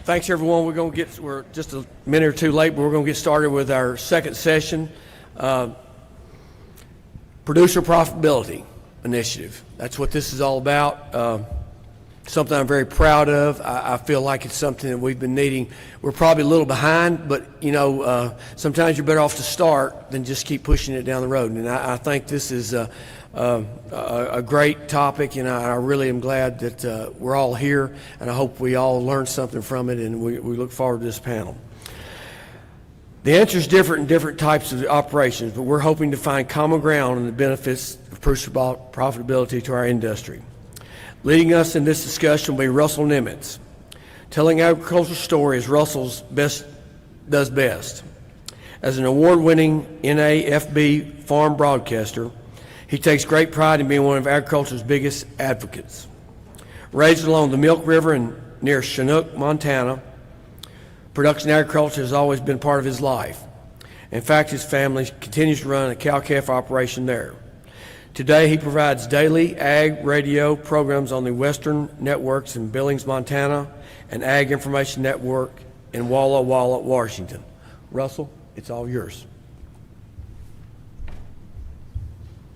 Thanks, everyone. We're just a minute or two late, but we're going to get started with our second session. Producer Profitability Initiative. That's what this is all about. Something I'm very proud of. I feel like it's something that we've been needing. We're probably a little behind, but sometimes you're better off to start than just keep pushing it down the road. And I think this is a great topic, and I really am glad that we're all here, and I hope we all learned something from it, and we look forward to this panel. The answer is different in different types of operations, but we're hoping to find common ground on the benefits of producer profitability to our industry. Leading us in this discussion will be Russell Nemetz. Telling agricultural story as Russell's does best. As an award-winning NAFB farm broadcaster, he takes great pride in being one of agriculture's biggest advocates. Raised along the Milk River near Chinook, Montana, production agriculture has always been part of his life. In fact, his family continues to run a cow-calf operation there. Today, he provides daily ag radio programs on the Western networks in Billings, Montana, and Ag Information Network in Walla Walla, Washington. Russell, it's all yours.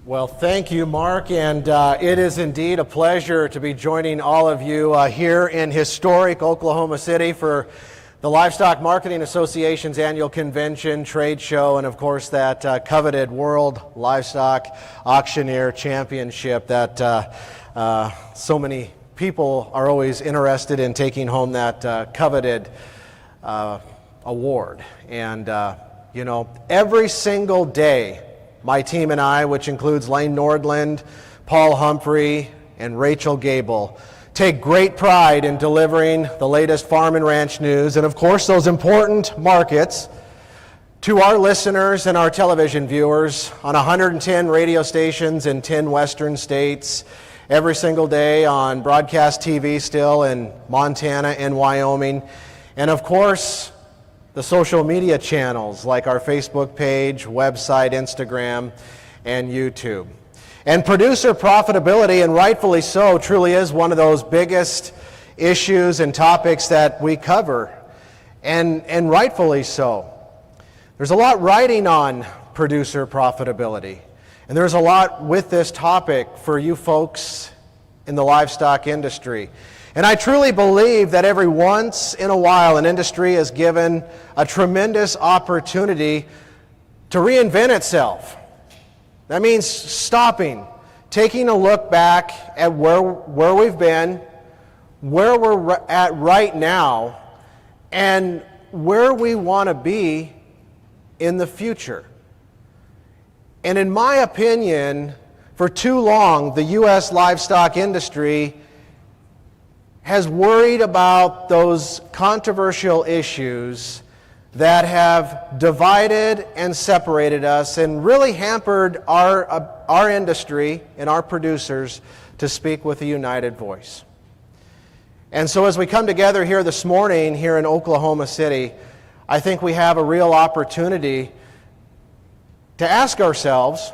Well, thank you, Mark, and it is indeed a pleasure to be joining all of you here in historic Oklahoma City for the Livestock Marketing Association's annual convention, trade show, and of course that coveted World Livestock Auctioneer Championship that so many people are always interested in taking home that coveted award. And every single day, my team and I, which includes Lane Nordland, Paul Humphrey, and Rachel Gable, take great pride in delivering the latest farm and ranch news and, of course, those important markets to our listeners and our television viewers on 110 radio stations in 10 western states every single day on broadcast TV still in Montana and Wyoming, and, of course, the social media channels like our Facebook page, website, Instagram, and YouTube. And producer profitability, and rightfully so, truly is one of those biggest issues and topics that we cover, and rightfully so. There's a lot riding on producer profitability, and there's a lot with this topic for you folks in the livestock industry. And I truly believe that every once in a while an industry is given a tremendous opportunity to reinvent itself. That means stopping, taking a look back at where we've been, where we're at right now, and where we want to be in the future. And in my opinion, for too long, the U.S. livestock industry has worried about those controversial issues that have divided and separated us and really hampered our industry and our producers to speak with a united voice. And so as we come together here this morning here in Oklahoma City, I think we have a real opportunity to ask ourselves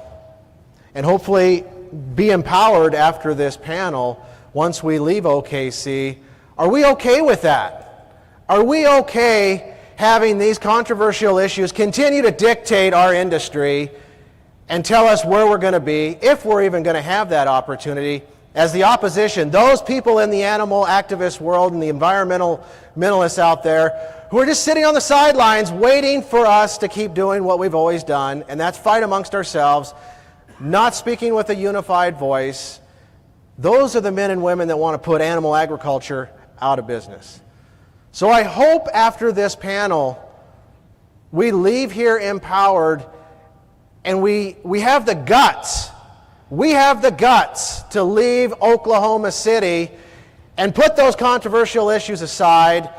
and hopefully be empowered after this panel once we leave OKC. Are we okay with that? Are we okay having these controversial issues continue to dictate our industry and tell us where we're going to be, if we're even going to have that opportunity, as the opposition, those people in the animal activist world and the environmentalists out there who are just sitting on the sidelines waiting for us to keep doing what we've always done, and that's fight amongst ourselves, not speaking with a unified voice. Those are the men and women that want to put animal agriculture out of business. So I hope after this panel, we leave here empowered and we have the guts. We have the guts to leave Oklahoma City and put those controversial issues aside.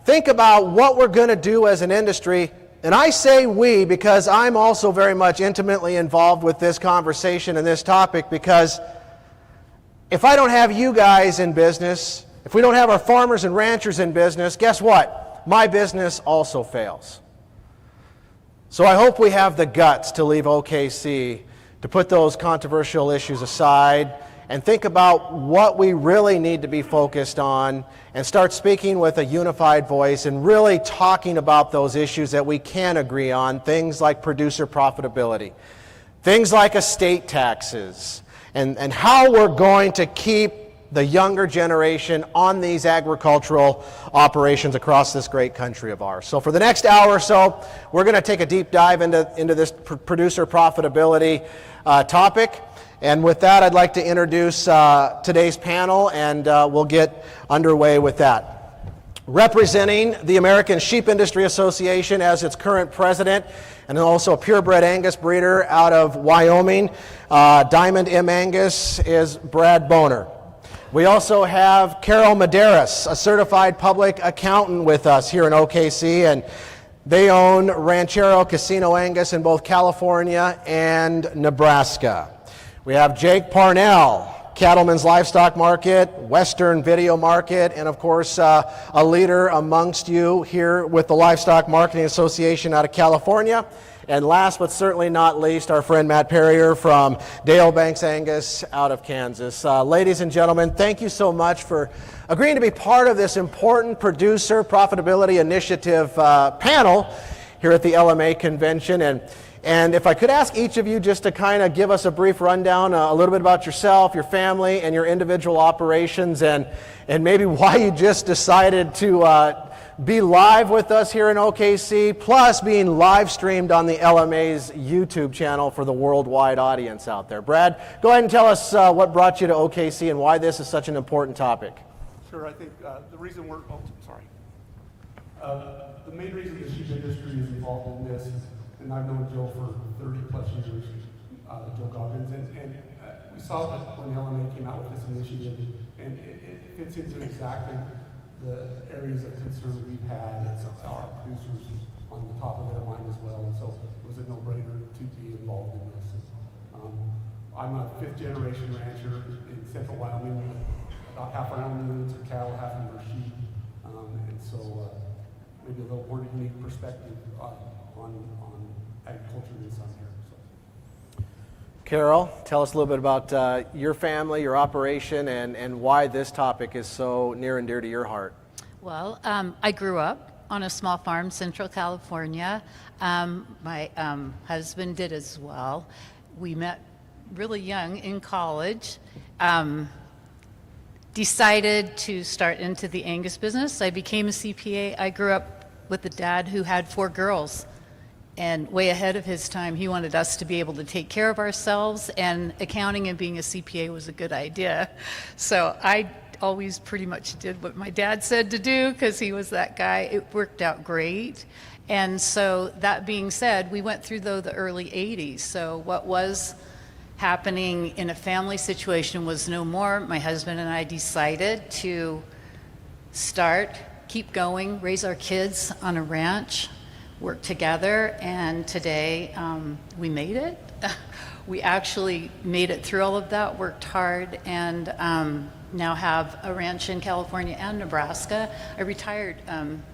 Think about what we're going to do as an industry. And I say we because I'm also very much intimately involved with this conversation and this topic, because if I don't have you guys in business, if we don't have our farmers and ranchers in business, guess what? My business also fails. So I hope we have the guts to leave OKC, to put those controversial issues aside, and think about what we really need to be focused on and start speaking with a unified voice and really talking about those issues that we can agree on, things like producer profitability, things like estate taxes, and how we're going to keep the younger generation on these agricultural operations across this great country of ours. So for the next hour or so, we're going to take a deep dive into this producer profitability topic. And with that, I'd like to introduce today's panel, and we'll get underway with that. Representing the American Sheep Industry Association as its current president, and also a purebred Angus breeder out of Wyoming, Diamond M. Angus, is Brad Boner. We also have Carol Medeiros, a certified public accountant with us here in OKC, and they own Rancho Casino Angus in both California and Nebraska. We have Jake Parnell, Cattlemen's Livestock Market, Western Video Market, and of course a leader amongst you here with the Livestock Marketing Association out of California. And last but certainly not least, our friend Matt Perrier from Dalebanks Angus out of Kansas. Ladies and gentlemen, thank you so much for agreeing to be part of this important producer profitability initiative panel here at the LMA convention. And if I could ask each of you just to kind of give us a brief rundown, a little bit about yourself, your family, and your individual operations, and maybe why you just decided to be live with us here in OKC, plus being live streamed on the LMA's YouTube channel for the worldwide audience out there. Brad, go ahead and tell us what brought you to OKC and why this is such an important topic. Sure, I think the reason we're, the main reason the sheep industry is involved in this, and I've known Joe for 30 plus years, Joe Goggins, and we saw that when the LMA came out with this initiative, and it fits into exactly the areas of concern we've had. It's our producers on the top of their mind as well, and so it was a no-brainer to be involved in this. I'm a fifth generation rancher in central Wyoming. About half our own units are cattle, half of them are sheep, and so maybe a little more unique perspective on agriculture than some here. So. Carol, tell us a little bit about your family, your operation, and why this topic is so near and dear to your heart. Well, I grew up on a small farm, Central California. My husband did as well. We met really young in college. Decided to start into the Angus business. I became a CPA. I grew up with a dad who had 4 girls. And way ahead of his time, he wanted us to be able to take care of ourselves, and accounting and being a CPA was a good idea. So I always pretty much did what my dad said to do because he was that guy. It worked out great. And so that being said, we went through though the early 80s. So what was happening in a family situation was no more. My husband and I decided to keep going, raise our kids on a ranch, work together, and today we made it. We actually made it through all of that, worked hard, and now have a ranch in California and Nebraska. I retired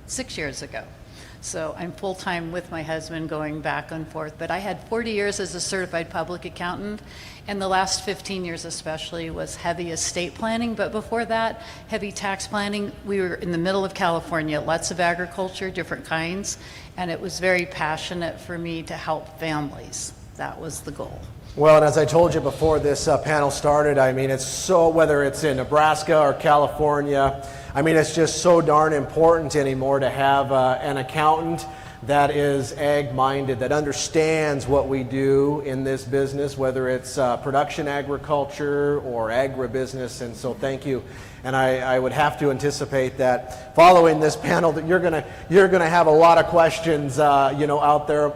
6 years ago. So I'm full-time with my husband going back and forth. But I had 40 years as a certified public accountant, and the last 15 years especially was heavy estate planning. But before that, heavy tax planning. We were in the middle of California, lots of agriculture, different kinds, and it was very passionate for me to help families. That was the goal. Well, and as I told you before this panel started, I mean, it's so, whether it's in Nebraska or California, I mean, it's just so darn important anymore to have an accountant that is ag-minded, that understands what we do in this business, whether it's production agriculture or agribusiness. And so thank you. And I would have to anticipate that following this panel that you're gonna have a lot of questions, out there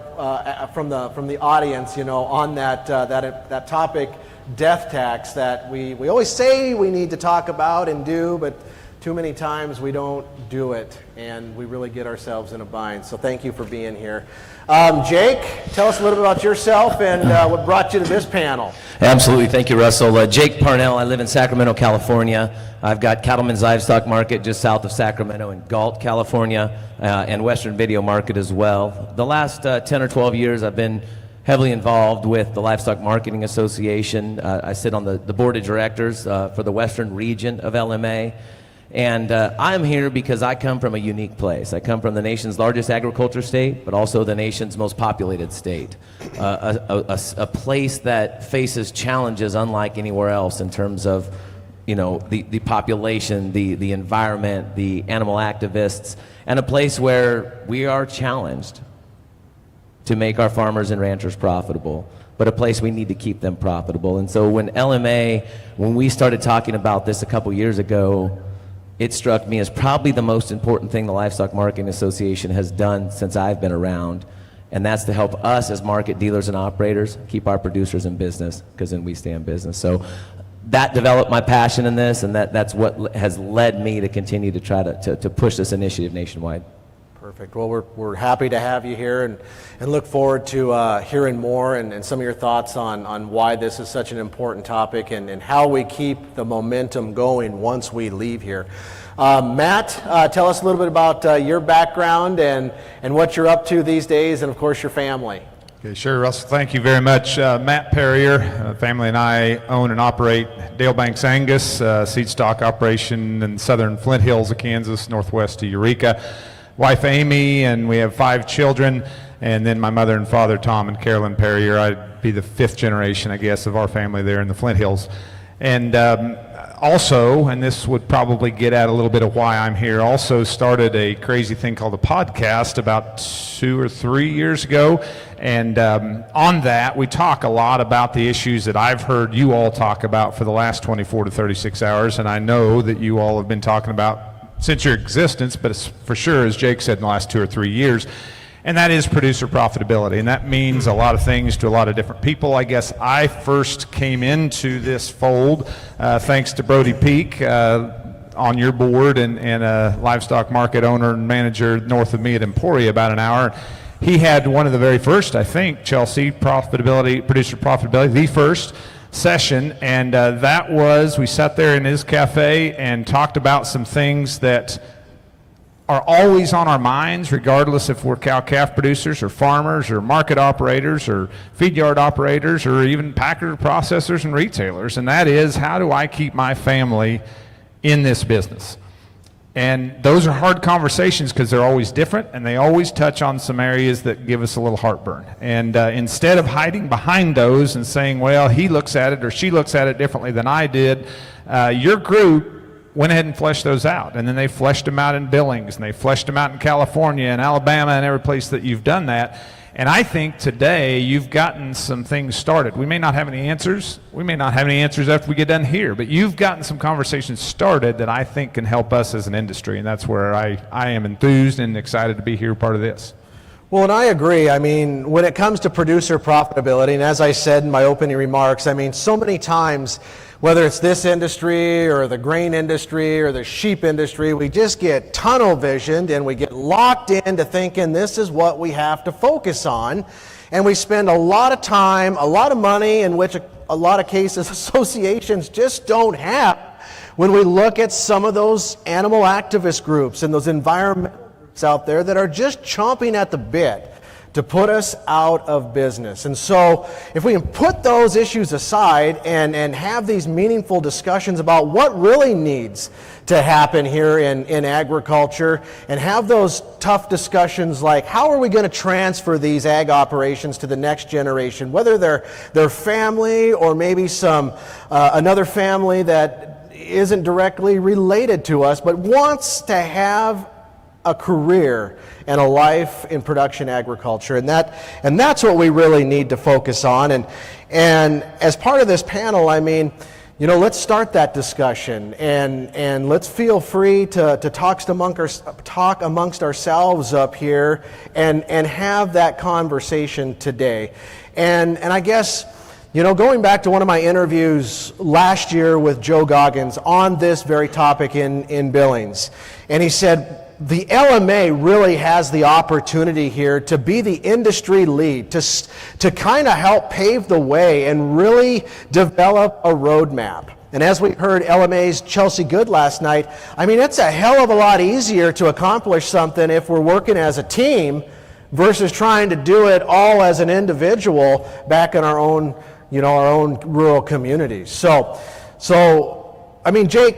from the audience, on that topic, death tax, that we always say we need to talk about and do, but too many times we don't do it, and we really get ourselves in a bind. So thank you for being here. Jake, tell us a little bit about yourself and what brought you to this panel. Absolutely, thank you, Russell. Jake Parnell, I live in Sacramento, California. I've got Cattlemen's Livestock Market just south of Sacramento in Galt, California, and Western Video Market as well. The last 10 or 12 years I've been heavily involved with the Livestock Marketing Association. I sit on the board of directors for the western region of LMA. And I'm here because I come from a unique place. I come from the nation's largest agriculture state, but also the nation's most populated state. A place that faces challenges unlike anywhere else in terms of, you know, the population, the environment, the animal activists, and a place where we are challenged to make our farmers and ranchers profitable, but a place we need to keep them profitable. And so when LMA, when we started talking about this a couple years ago, it struck me as probably the most important thing the Livestock Marketing Association has done since I've been around, and that's to help us as market dealers and operators keep our producers in business, because then we stay in business. So that developed my passion in this, and that's what has led me to continue to try to push this initiative nationwide. Perfect. Well, we're happy to have you here and look forward to hearing more and some of your thoughts on why this is such an important topic and how we keep the momentum going once we leave here. Matt, tell us a little bit about your background and what you're up to these days, and of course your family. Okay, sure, Russell. Thank you very much. Matt Perrier, family and I own and operate Dalebanks Angus, seed stock operation in southern Flint Hills of Kansas, northwest of Eureka. Wife Amy, and we have 5 children, and then my mother and father, Tom and Carolyn Perrier. I'd be the 5th generation, I guess, of our family there in the Flint Hills. And also, and this would probably get at a little bit of why I'm here, also started a crazy thing called a podcast about 2 or 3 years ago. And on that, we talk a lot about the issues that I've heard you all talk about for the last 24 to 36 hours, and I know that you all have been talking about since your existence, but it's for sure, as Jake said, in the last 2 or 3 years, and that is producer profitability. And that means a lot of things to a lot of different people. I guess I first came into this fold thanks to Brody Peak on your board and a livestock market owner and manager north of me at Emporia about an hour. He had one of the very first, I think, Chelsea profitability, producer profitability, the first session, and that was, we sat there in his cafe and talked about some things that are always on our minds, regardless if we're cow-calf producers or farmers or market operators or feed yard operators or even packers, processors, and retailers, and that is, how do I keep my family in this business? And those are hard conversations because they're always different, and they always touch on some areas that give us a little heartburn. And instead of hiding behind those and saying, well, he looks at it or she looks at it differently than I did, your group went ahead and fleshed those out. And then they fleshed them out in Billings, and they fleshed them out in California and Alabama and every place that you've done that. And I think today you've gotten some things started. We may not have any answers. We may not have any answers after we get done here, but you've gotten some conversations started that I think can help us as an industry, and that's where I am enthused and excited to be here part of this. Well, and I agree. I mean, when it comes to producer profitability, and as I said in my opening remarks, I mean, so many times, whether it's this industry or the grain industry or the sheep industry, we just get tunnel visioned and we get locked into thinking this is what we have to focus on. And we spend a lot of time, a lot of money, in which a lot of cases associations just don't have, when we look at some of those animal activist groups and those environmental groups out there that are just chomping at the bit to put us out of business. And so if we can put those issues aside and have these meaningful discussions about what really needs to happen here in agriculture, and have those tough discussions like, how are we going to transfer these ag operations to the next generation, whether they're family or maybe some another family that isn't directly related to us but wants to have a career and a life in production agriculture, and that's what we really need to focus on. And as part of this panel, I mean, you know, let's start that discussion and let's feel free to talk amongst ourselves up here and have that conversation today. And I guess, you know, going back to one of my interviews last year with Joe Goggins on this very topic in Billings, and he said, the LMA really has the opportunity here to be the industry lead, to kind of help pave the way and really develop a roadmap. And as we heard LMA's Chelsea Good last night, I mean, it's a hell of a lot easier to accomplish something if we're working as a team versus trying to do it all as an individual back in our own, our own rural communities. So, I mean, Jake,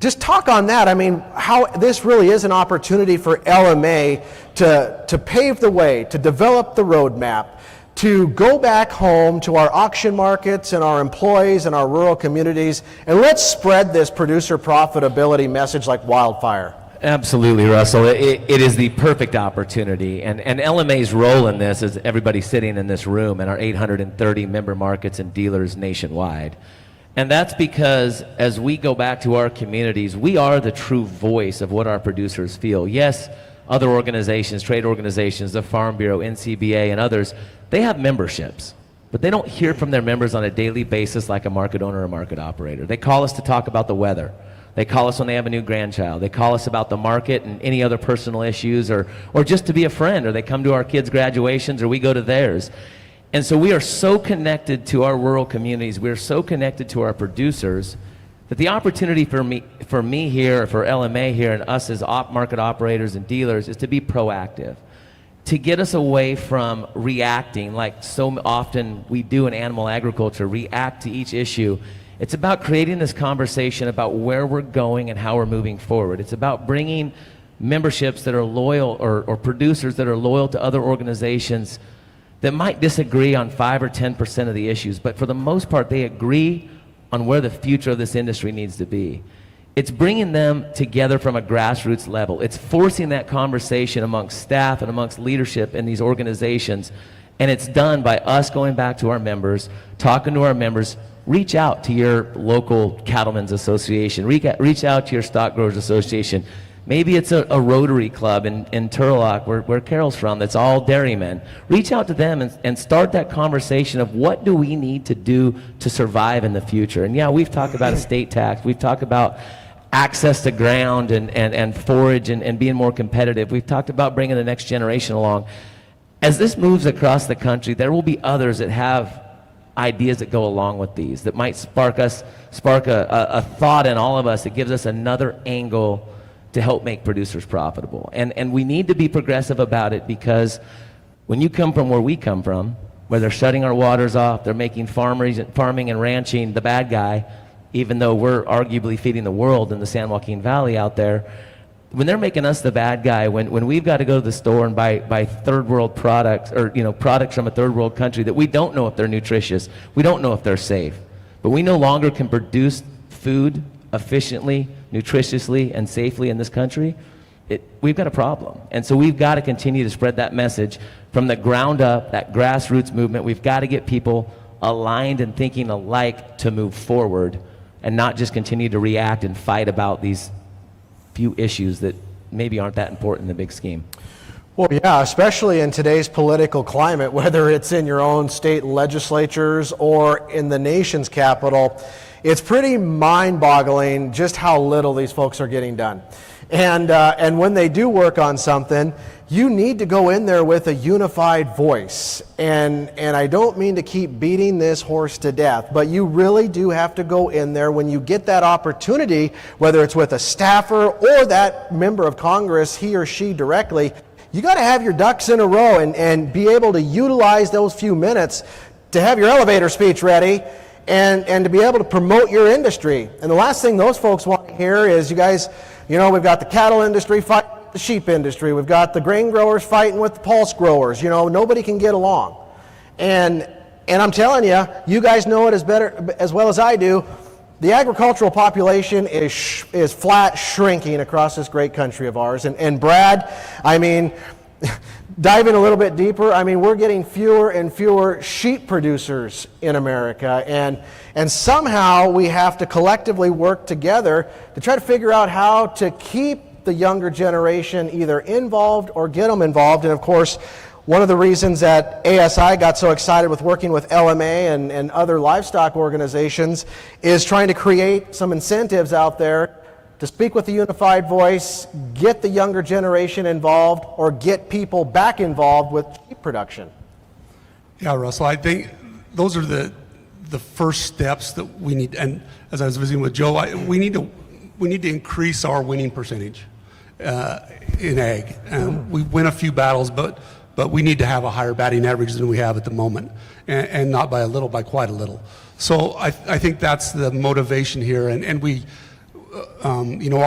just talk on that. I mean, how this really is an opportunity for LMA to pave the way, to develop the roadmap, to go back home to our auction markets and our employees and our rural communities, and let's spread this producer profitability message like wildfire. Absolutely, Russell. It is the perfect opportunity. And LMA's role in this is everybody sitting in this room and our 830 member markets and dealers nationwide. And that's because as we go back to our communities, we are the true voice of what our producers feel. Yes, other organizations, trade organizations, the Farm Bureau, NCBA, and others, they have memberships, but they don't hear from their members on a daily basis like a market owner or market operator. They call us to talk about the weather. They call us when they have a new grandchild. They call us about the market and any other personal issues, or just to be a friend, or they come to our kids' graduations, or we go to theirs. And so we are so connected to our rural communities, we are so connected to our producers, that the opportunity for me here, for LMA here, and us as market operators and dealers is to be proactive, to get us away from reacting like so often we do in animal agriculture, react to each issue. It's about creating this conversation about where we're going and how we're moving forward. It's about bringing memberships that are loyal, or producers that are loyal to other organizations that might disagree on 5 or 10% of the issues, but for the most part, they agree on where the future of this industry needs to be. It's bringing them together from a grassroots level. It's forcing that conversation amongst staff and amongst leadership in these organizations, and it's done by us going back to our members, talking to our members. Reach out to your local Cattlemen's Association. Reach out to your Stock Growers Association. Maybe it's a Rotary Club in Turlock, where Carol's from, that's all dairymen. Reach out to them and start that conversation of what do we need to do to survive in the future. And yeah, we've talked about estate tax. We've talked about access to ground and forage and being more competitive. We've talked about bringing the next generation along. As this moves across the country, there will be others that have ideas that go along with these, that might spark a thought in all of us that gives us another angle to help make producers profitable. And we need to be progressive about it, because when you come from where we come from, where they're shutting our waters off, they're making farming and ranching the bad guy, even though we're arguably feeding the world in the San Joaquin Valley out there, when they're making us the bad guy, when we've got to go to the store and buy third world products, or products from a third world country that we don't know if they're nutritious, we don't know if they're safe, but we no longer can produce food efficiently, nutritiously, and safely in this country, we've got a problem. And so we've got to continue to spread that message from the ground up, that grassroots movement. We've got to get people aligned and thinking alike to move forward, and not just continue to react and fight about these few issues that maybe aren't that important in the big scheme. Well, yeah, especially in today's political climate, whether it's in your own state legislatures or in the nation's capital, it's pretty mind-boggling just how little these folks are getting done. And when they do work on something, you need to go in there with a unified voice. And I don't mean to keep beating this horse to death, but you really do have to go in there when you get that opportunity, whether it's with a staffer or that member of Congress, he or she directly. You got to have your ducks in a row and be able to utilize those few minutes to have your elevator speech ready and to be able to promote your industry. And the last thing those folks want to hear is, you guys, we've got the cattle industry fighting with the sheep industry. We've got the grain growers fighting with the pulse growers. Nobody can get along. And I'm telling you, you guys know it as well as I do. The agricultural population is flat shrinking across this great country of ours. And Brad, diving a little bit deeper, we're getting fewer and fewer sheep producers in America. And somehow we have to collectively work together to try to figure out how to keep the younger generation either involved or get them involved. And of course, one of the reasons that ASI got so excited with working with LMA and other livestock organizations is trying to create some incentives out there to speak with a unified voice, get the younger generation involved, or get people back involved with sheep production. Yeah, Russell, I think those are the first steps that we need. And as I was visiting with Joe, we need to increase our winning percentage in ag. We win a few battles, but but we need to have a higher batting average than we have at the moment, and not by a little, by quite a little. So I think that's the motivation here, and we, you know,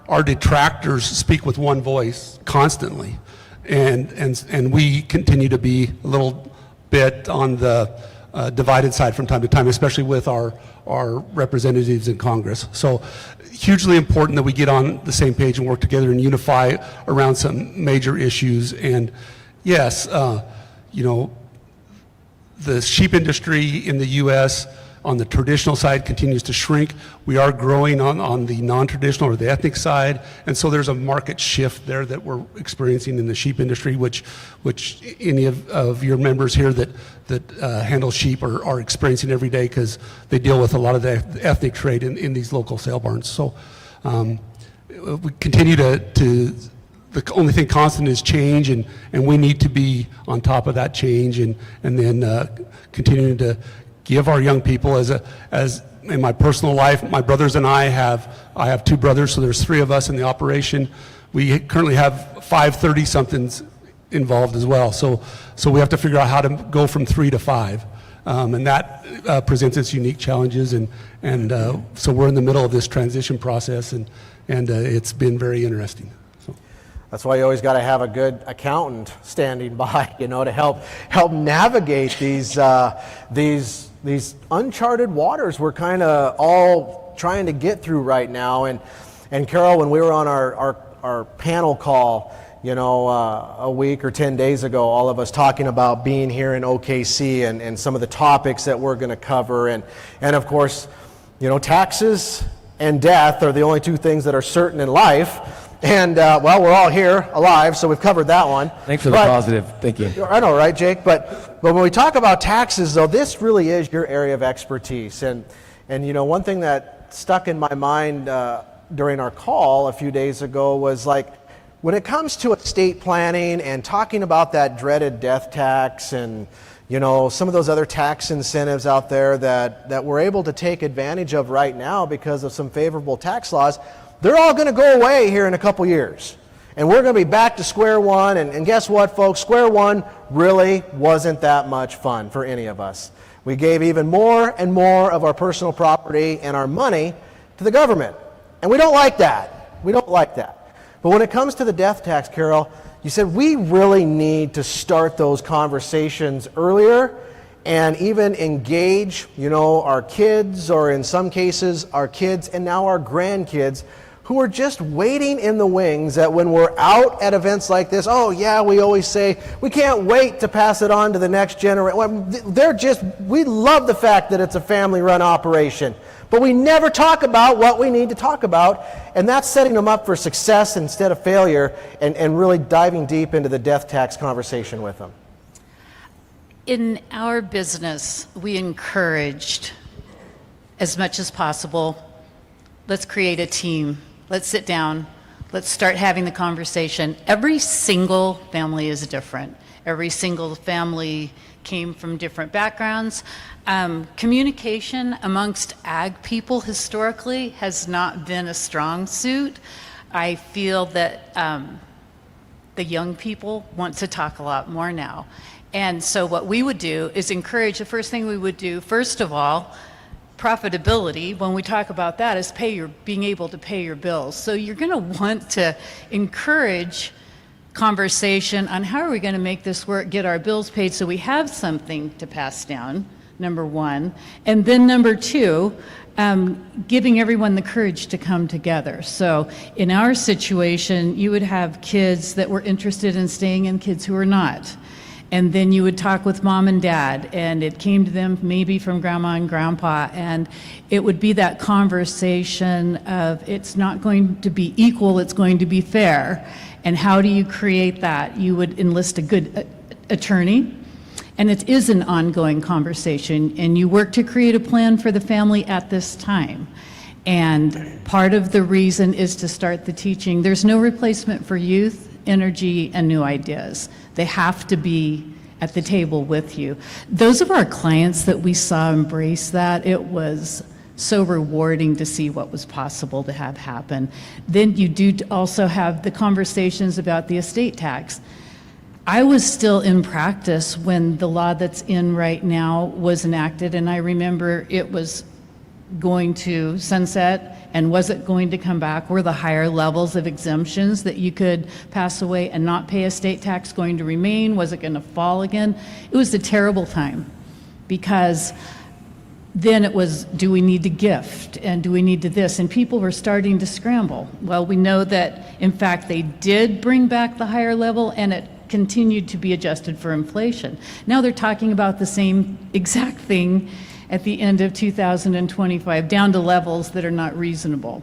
our detractors speak with one voice constantly, and we continue to be a little bit on the divided side from time to time, especially with our representatives in Congress. So hugely important that we get on the same page and work together and unify around some major issues. And yes, you know, the sheep industry in the U.S. on the traditional side continues to shrink. We are growing on the non-traditional or the ethnic side, and so there's a market shift there that we're experiencing in the sheep industry, which any of your members here that handle sheep are experiencing every day, because they deal with a lot of the ethnic trade in these local sale barns. So we continue to the only thing constant is change, and we need to be on top of that change, and then continuing to give our young people, as in my personal life, my brothers and I have 2 brothers, so there's 3 of us in the operation. We currently have 5 30-somethings involved as well, so we have to figure out how to go from 3 to 5, and that presents its unique challenges, and so we're in the middle of this transition process, and it's been very interesting. That's why you always got to have a good accountant standing by, you know, to help navigate these uncharted waters we're kind of all trying to get through right now. And Carol, when we were on our panel call, you know, a week or 10 days ago, all of us talking about being here in OKC and some of the topics that we're going to cover, and of course, you know, taxes and death are the only 2 things that are certain in life. And, well, we're all here alive, so we've covered that one. Thanks for the positive thinking. I know, right, Jake? But when we talk about taxes, though, this really is your area of expertise. And you know, one thing that stuck in my mind during our call a few days ago was, like, when it comes to estate planning and talking about that dreaded death tax and, you know, some of those other tax incentives out there that we're able to take advantage of right now because of some favorable tax laws, they're all going to go away here in a couple years. And we're going to be back to square one. And guess what, folks? Square one really wasn't that much fun for any of us. We gave even more and more of our personal property and our money to the government. And we don't like that. We don't like that. But when it comes to the death tax, Carol, you said we really need to start those conversations earlier and even engage, you know, our kids, or in some cases our kids and now our grandkids, who are just waiting in the wings that when we're out at events like this, oh yeah, we always say, we can't wait to pass it on to the next generation. We love the fact that it's a family-run operation, but we never talk about what we need to talk about, and that's setting them up for success instead of failure, and really diving deep into the death tax conversation with them. In our business, we encouraged, as much as possible, let's create a team. Let's sit down. Let's start having the conversation. Every single family is different. Every single family came from different backgrounds. Communication amongst ag people historically has not been a strong suit. I feel that the young people want to talk a lot more now. And so what we would do is encourage, the first thing we would do, first of all, profitability, when we talk about that, is being able to pay your bills. So you're going to want to encourage conversation on how are we going to make this work, get our bills paid so we have something to pass down, number one. And then number two, giving everyone the courage to come together. So in our situation, you would have kids that were interested in staying and kids who were not. And then you would talk with mom and dad, and it came to them maybe from grandma and grandpa, and it would be that conversation of it's not going to be equal, it's going to be fair. And how do you create that? You would enlist a good attorney, and it is an ongoing conversation, and you work to create a plan for the family at this time. And part of the reason is to start the teaching. There's no replacement for youth, energy, and new ideas. They have to be at the table with you. Those of our clients that we saw embrace that, it was so rewarding to see what was possible to have happen. Then you do also have the conversations about the estate tax. I was still in practice when the law that's in right now was enacted, and I remember it was going to sunset, and was it going to come back? Were the higher levels of exemptions that you could pass away and not pay a state tax going to remain? Was it going to fall again? It was a terrible time, because then it was, do we need to gift, and do we need to this? And people were starting to scramble. Well, we know that, in fact, they did bring back the higher level, and it continued to be adjusted for inflation. Now they're talking about the same exact thing at the end of 2025, down to levels that are not reasonable.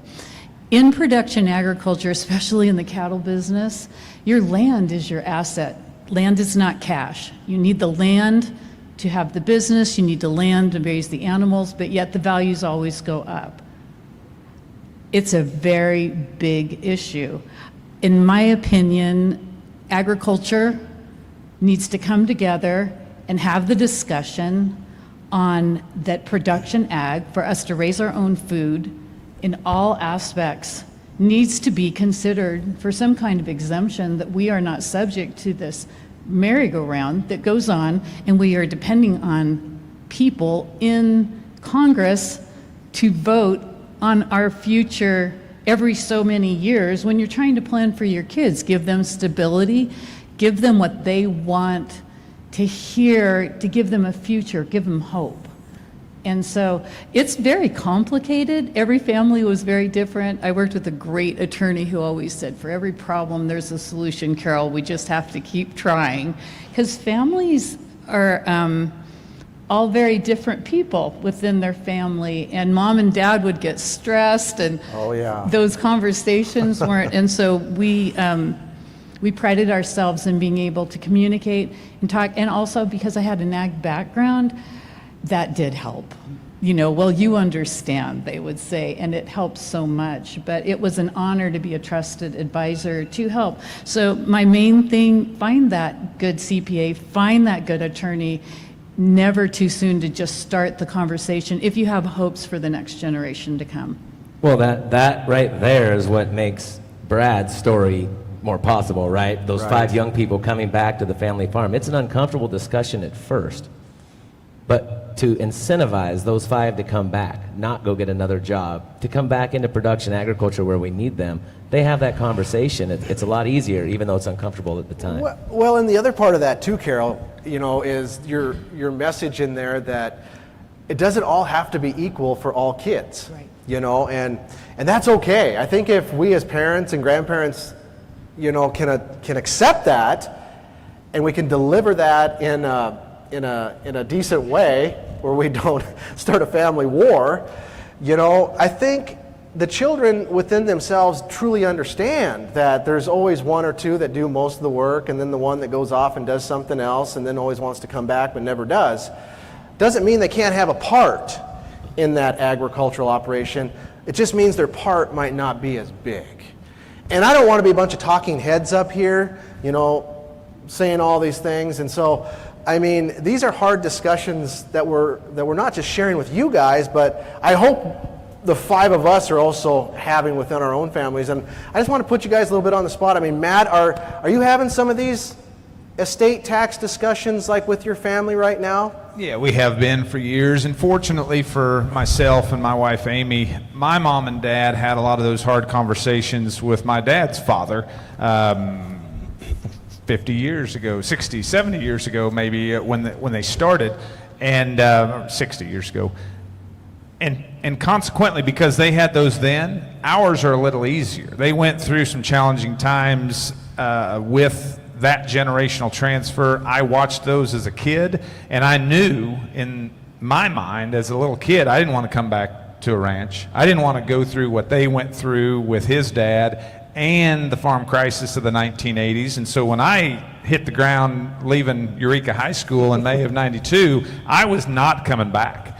In production agriculture, especially in the cattle business, your land is your asset. Land is not cash. You need the land to have the business, you need the land to raise the animals, but yet the values always go up. It's a very big issue. In my opinion, agriculture needs to come together and have the discussion on that production ag, for us to raise our own food in all aspects, needs to be considered for some kind of exemption, that we are not subject to this merry-go-round that goes on, and we are depending on people in Congress to vote on our future every so many years. When you're trying to plan for your kids, give them stability, give them what they want to hear, to give them a future, give them hope. And so it's very complicated. Every family was very different. I worked with a great attorney who always said, for every problem, there's a solution, Carol. We just have to keep trying. Because families are all very different people within their family. And mom and dad would get stressed, and Oh, yeah. those conversations weren't. And so we prided ourselves in being able to communicate and talk. And also, because I had an ag background, that did help. You know, well, you understand, they would say, and it helps so much. But it was an honor to be a trusted advisor to help. So my main thing, find that good CPA, find that good attorney. Never too soon to just start the conversation if you have hopes for the next generation to come. Well, that right there is what makes Brad's story more possible, right? Those Right. 5 young people coming back to the family farm. It's an uncomfortable discussion at first, but to incentivize those 5 to come back, not go get another job, to come back into production agriculture where we need them, they have that conversation. It's a lot easier, even though it's uncomfortable at the time. Well, and the other part of that too, Carol, you know, is your message in there that it doesn't all have to be equal for all kids. Right. You know, and that's okay. I think if we as parents and grandparents, you know, can accept that, and we can deliver that in a decent way, where we don't start a family war, you know, I think the children within themselves truly understand that there's always one or two that do most of the work, and then the one that goes off and does something else and then always wants to come back but never does. Doesn't mean they can't have a part in that agricultural operation. It just means their part might not be as big. And I don't want to be a bunch of talking heads up here, you know, saying all these things. And so, I mean, these are hard discussions that we're not just sharing with you guys, but I hope the 5 of us are also having within our own families. And I just want to put you guys a little bit on the spot. I mean, Matt, are you having some of these estate tax discussions like with your family right now? Yeah, we have been for years, and fortunately for myself and my wife Amy, my mom and dad had a lot of those hard conversations with my dad's father 50 years ago, 60, 70 years ago maybe, when they started, and 60 years ago. And consequently, because they had those then, ours are a little easier. They went through some challenging times with that generational transfer. I watched those as a kid, and I knew in my mind as a little kid, I didn't want to come back to a ranch. I didn't want to go through what they went through with his dad and the farm crisis of the 1980s. And so when I hit the ground leaving Eureka High School in May of '92, I was not coming back.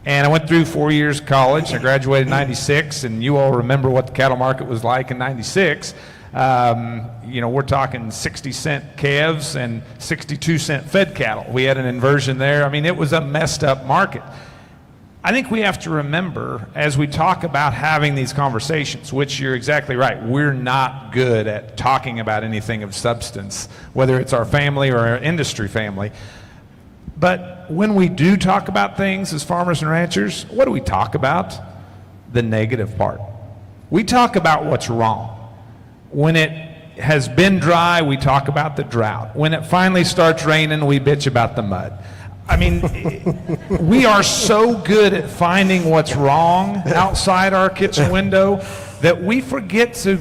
And I went through 4 years of college. I graduated in '96, and you all remember what the cattle market was like in '96. You know, we're talking 60-cent calves and 62-cent fed cattle. We had an inversion there. I mean, it was a messed up market. I think we have to remember as we talk about having these conversations, which you're exactly right, we're not good at talking about anything of substance, whether it's our family or our industry family. But when we do talk about things as farmers and ranchers, what do we talk about? The negative part. We talk about what's wrong. When it has been dry, we talk about the drought. When it finally starts raining, we bitch about the mud. I mean, we are so good at finding what's wrong outside our kitchen window that we forget to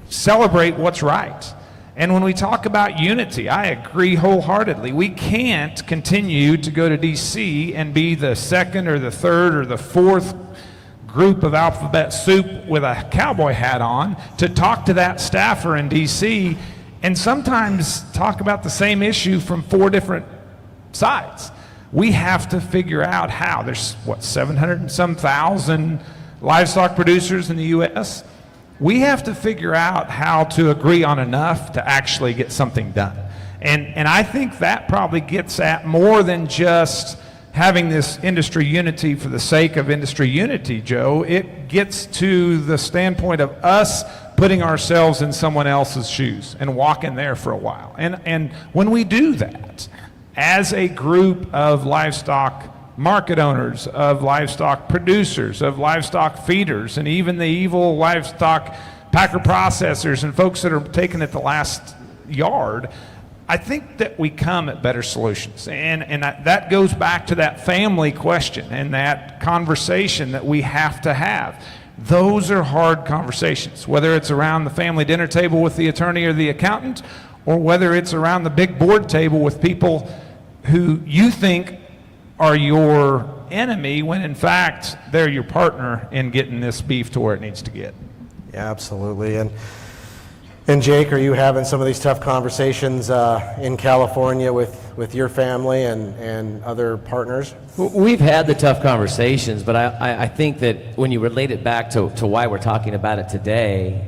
celebrate what's right. And when we talk about unity, I agree wholeheartedly. We can't continue to go to D.C. and be the second or the third or the fourth group of alphabet soup with a cowboy hat on to talk to that staffer in D.C. and sometimes talk about the same issue from 4 different sides. We have to figure out how. There's, 700 and some thousand livestock producers in the U.S.? We have to figure out how to agree on enough to actually get something done. And I think that probably gets at more than just having this industry unity for the sake of industry unity, Joe. It gets to the standpoint of us putting ourselves in someone else's shoes and walking there for a while. And when we do that, as a group of livestock market owners, of livestock producers, of livestock feeders, and even the evil livestock packer processors and folks that are taking it the last yard, I think that we come at better solutions. And that goes back to that family question and that conversation that we have to have. Those are hard conversations, whether it's around the family dinner table with the attorney or the accountant, or whether it's around the big board table with people who you think are your enemy when in fact they're your partner in getting this beef to where it needs to get. Yeah, absolutely. And Jake, are you having some of these tough conversations in California with your family and other partners? We've had the tough conversations, but I think that when you relate it back to why we're talking about it today,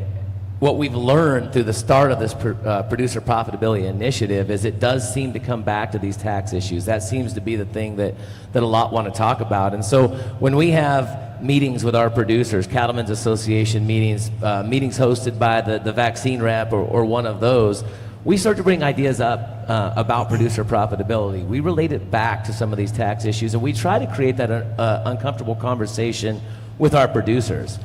what we've learned through the start of this producer profitability initiative is it does seem to come back to these tax issues. That seems to be the thing that a lot want to talk about. And so when we have meetings with our producers, Cattlemen's Association meetings, meetings hosted by the vaccine rep or one of those, we start to bring ideas up about producer profitability. We relate it back to some of these tax issues, and we try to create that uncomfortable conversation with our producers.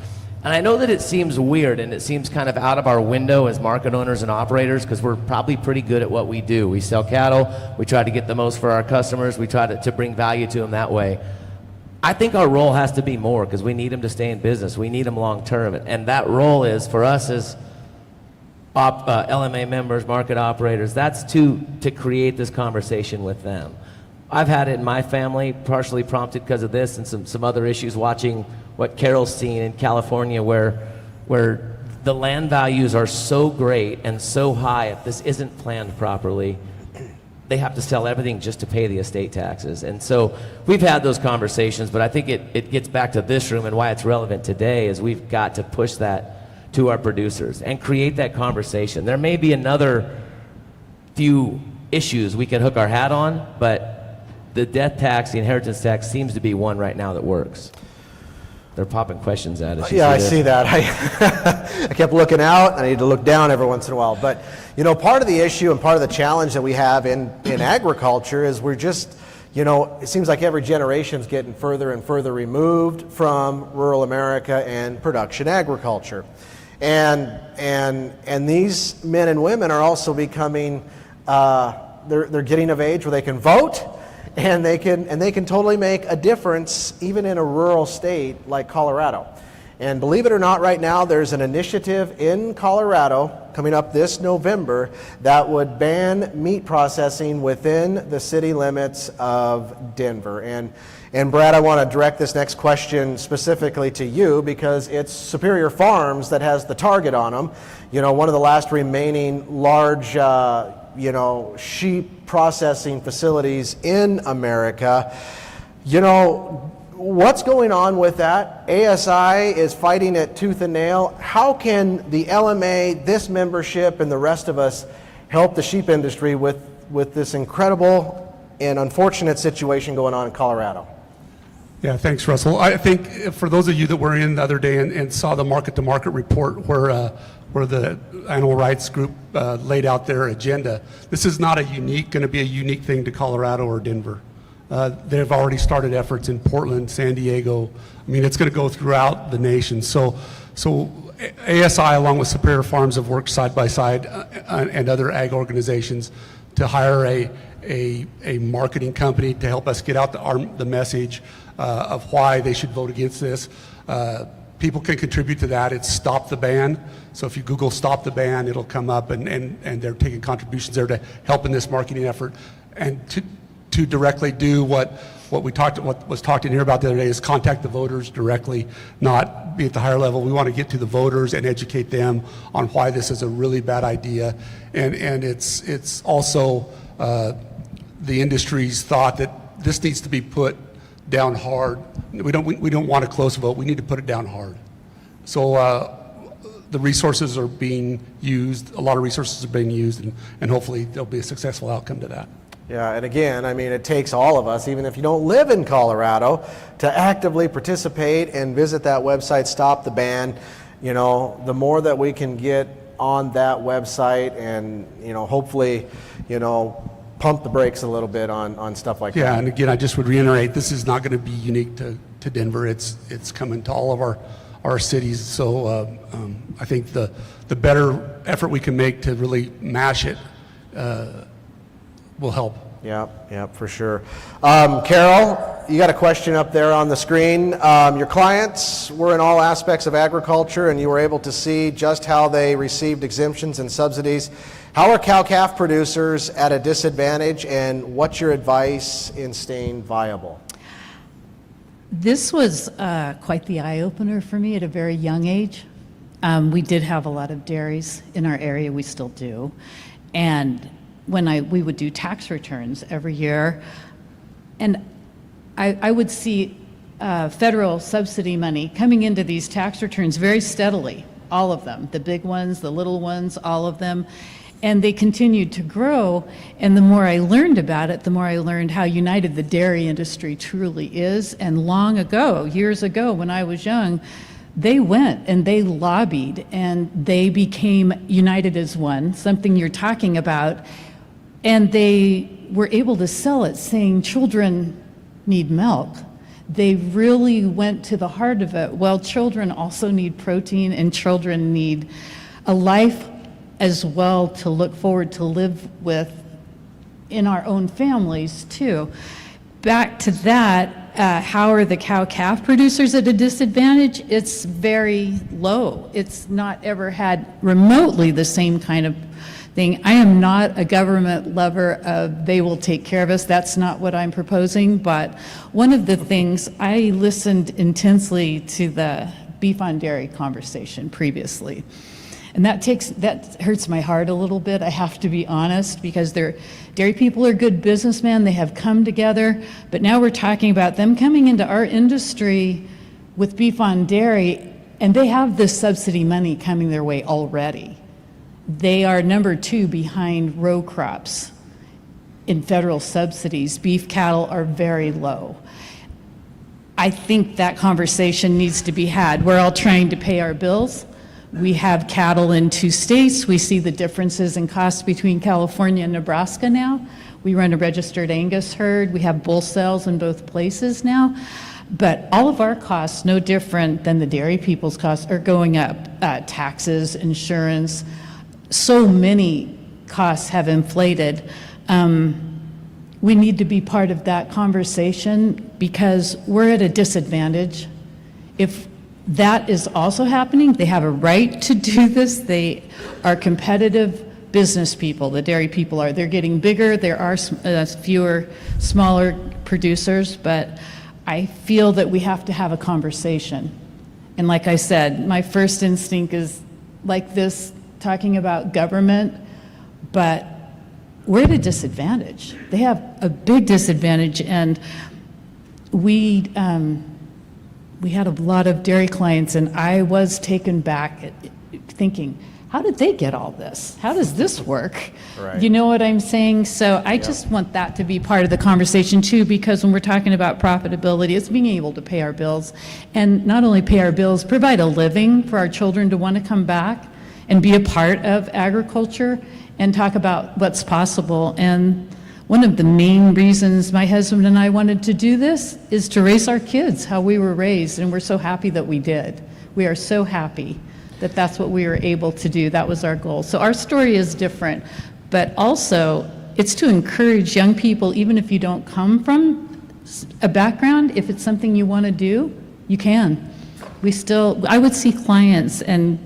And I know that it seems weird and it seems kind of out of our window as market owners and operators, because we're probably pretty good at what we do. We sell cattle, we try to get the most for our customers, we try to bring value to them that way. I think our role has to be more, because we need them to stay in business. We need them long term. And that role is for us as LMA members, market operators, that's to create this conversation with them. I've had it in my family, partially prompted because of this and some other issues, watching what Carol's seen in California, where the land values are so great and so high. If this isn't planned properly, they have to sell everything just to pay the estate taxes. And so we've had those conversations, but I think it gets back to this room, and why it's relevant today is we've got to push that to our producers and create that conversation. There may be another few issues we can hook our hat on, but the death tax, the inheritance tax seems to be one right now that works. They're popping questions at us. Yeah, I see that. I kept looking out. I need to look down every once in a while. But, you know, part of the issue and part of the challenge that we have in agriculture is we're just, you know, it seems like every generation is getting further and further removed from rural America and production agriculture. And these men and women are also becoming, they're getting of age where they can vote. And they can totally make a difference even in a rural state like Colorado. And believe it or not, right now there's an initiative in Colorado coming up this November that would ban meat processing within the city limits of Denver. And Brad, I want to direct this next question specifically to you because it's Superior Farms that has the target on them. You know, one of the last remaining large sheep processing facilities in America. You know, what's going on with that? ASI is fighting it tooth and nail. How can the LMA, this membership, and the rest of us help the sheep industry with this incredible and unfortunate situation going on in Colorado? Yeah, thanks, Russell. I think for those of you that were in the other day and saw the market-to-market report where the animal rights group laid out their agenda, this is not going to be a unique thing to Colorado or Denver. They've already started efforts in Portland, San Diego. I mean, it's going to go throughout the nation. So ASI, along with Superior Farms, have worked side by side and other ag organizations to hire a marketing company to help us get out the message of why they should vote against this. People can contribute to that. It's Stop the Ban. So if you Google Stop the Ban, it'll come up, and they're taking contributions there to help in this marketing effort. And to directly do what was talked in here about the other day is contact the voters directly, not be at the higher level. We want to get to the voters and educate them on why this is a really bad idea. And it's also the industry's thought that this needs to be put down hard. We don't want a close vote. We need to put it down hard. So the resources are being used. A lot of resources are being used, and hopefully there'll be a successful outcome to that. Yeah, and again, I mean, it takes all of us, even if you don't live in Colorado, to actively participate and visit that website, Stop the Ban. You know, the more that we can get on that website and, you know, hopefully, you know, pump the brakes a little bit on stuff like that. Yeah, and again, I just would reiterate, this is not going to be unique to Denver. It's coming to all of our cities. So I think the better effort we can make to really mash it will help. Yeah, for sure. Carol, you got a question up there on the screen. Your clients were in all aspects of agriculture, and you were able to see just how they received exemptions and subsidies. How are cow-calf producers at a disadvantage, and what's your advice in staying viable? This was quite the eye-opener for me at a very young age. We did have a lot of dairies in our area, we still do. And when we would do tax returns every year, and I would see federal subsidy money coming into these tax returns very steadily, all of them, the big ones, the little ones, all of them. And they continued to grow, and the more I learned about it, the more I learned how united the dairy industry truly is. And long ago, years ago, when I was young, they went and they lobbied and they became united as one, something you're talking about, and they were able to sell it saying children need milk. They really went to the heart of it. Well, children also need protein, and children need a life as well to look forward to live with in our own families too. Back to that, how are the cow-calf producers at a disadvantage? It's very low. It's not ever had remotely the same kind of thing. I am not a government lover of they will take care of us. That's not what I'm proposing. But one of the things, I listened intensely to the beef on dairy conversation previously. And that hurts my heart a little bit, I have to be honest, because dairy people are good businessmen. They have come together, but now we're talking about them coming into our industry with beef on dairy, and they have this subsidy money coming their way already. They are number 2 behind row crops in federal subsidies. Beef cattle are very low. I think that conversation needs to be had. We're all trying to pay our bills. We have cattle in 2 states. We see the differences in costs between California and Nebraska now. We run a registered Angus herd. We have bull sales in both places now. But all of our costs, no different than the dairy people's costs, are going up. Taxes, insurance, so many costs have inflated. We need to be part of that conversation because we're at a disadvantage. If that is also happening, they have a right to do this. They are competitive business people. The dairy people are. They're getting bigger. There are fewer, smaller producers, but I feel that we have to have a conversation. And like I said, my first instinct is like this, talking about government, but we're at a disadvantage. They have a big disadvantage, and we had a lot of dairy clients, and I was taken back at thinking, how did they get all this? How does this work? Right. You know what I'm saying? So I just want that to be part of the conversation too, because when we're talking about profitability, it's being able to pay our bills, and not only pay our bills, provide a living for our children to want to come back and be a part of agriculture and talk about what's possible. And one of the main reasons my husband and I wanted to do this is to raise our kids how we were raised, and we're so happy that we did. We are so happy that that's what we were able to do. That was our goal. So our story is different, but also it's to encourage young people, even if you don't come from a background, if it's something you want to do, you can. I would see clients and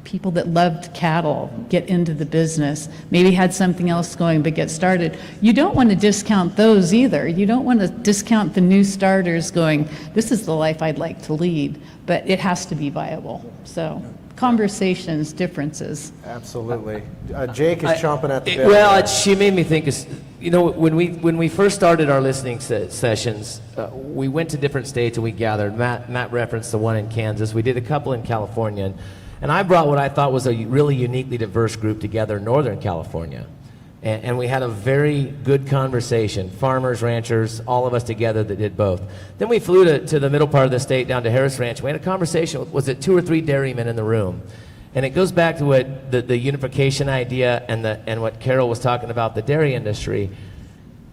people that loved cattle get into the business, maybe had something else going, but get started. You don't want to discount those either. You don't want to discount the new starters going, this is the life I'd like to lead, but it has to be viable. So conversations, differences. Absolutely. Jake is chomping at the bit. Well, she made me think, when we first started our listening sessions, we went to different states and we gathered. Matt referenced the one in Kansas. We did a couple in California. And I brought what I thought was a really uniquely diverse group together in Northern California. And we had a very good conversation, farmers, ranchers, all of us together that did both. Then we flew to the middle part of the state, down to Harris Ranch. We had a conversation with, was it 2 or 3 dairymen in the room? And it goes back to what the unification idea and what Carol was talking about, the dairy industry.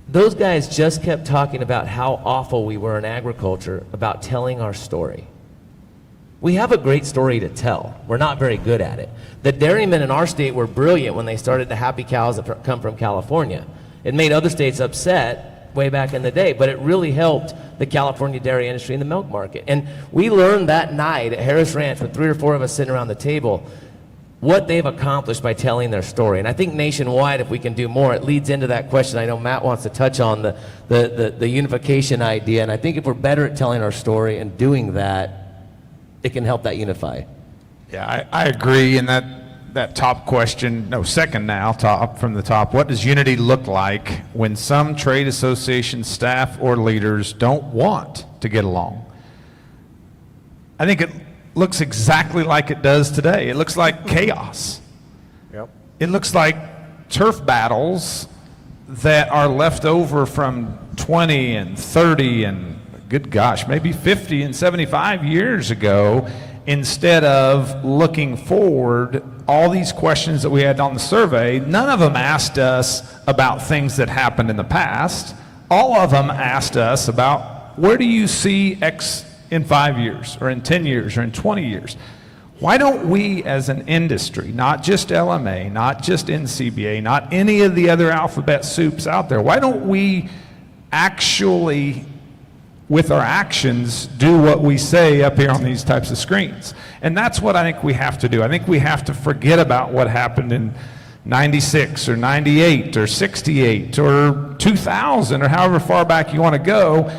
Those guys just kept talking about how awful we were in agriculture about telling our story. We have a great story to tell. We're not very good at it. The dairymen in our state were brilliant when they started the happy cows that come from California. It made other states upset way back in the day, but it really helped the California dairy industry and the milk market. And we learned that night at Harris Ranch with 3 or 4 of us sitting around the table what they've accomplished by telling their story. And I think nationwide, if we can do more, it leads into that question I know Matt wants to touch on, the unification idea. And I think if we're better at telling our story and doing that, it can help that unify. Yeah, I agree. And that top question, no, second now, top from the top, what does unity look like when some trade association staff or leaders don't want to get along? I think it looks exactly like it does today. It looks like chaos. Yep. It looks like turf battles that are left over from 20 and 30 and good gosh, maybe 50 and 75 years ago, instead of looking forward. All these questions that we had on the survey, none of them asked us about things that happened in the past. All of them asked us about, where do you see X in 5 years, or in 10 years, or in 20 years? Why don't we as an industry, not just LMA, not just NCBA, not any of the other alphabet soups out there, why don't we actually, with our actions, do what we say up here on these types of screens? And that's what I think we have to do. I think we have to forget about what happened in 96 or 98 or 68 or 2000 or however far back you want to go.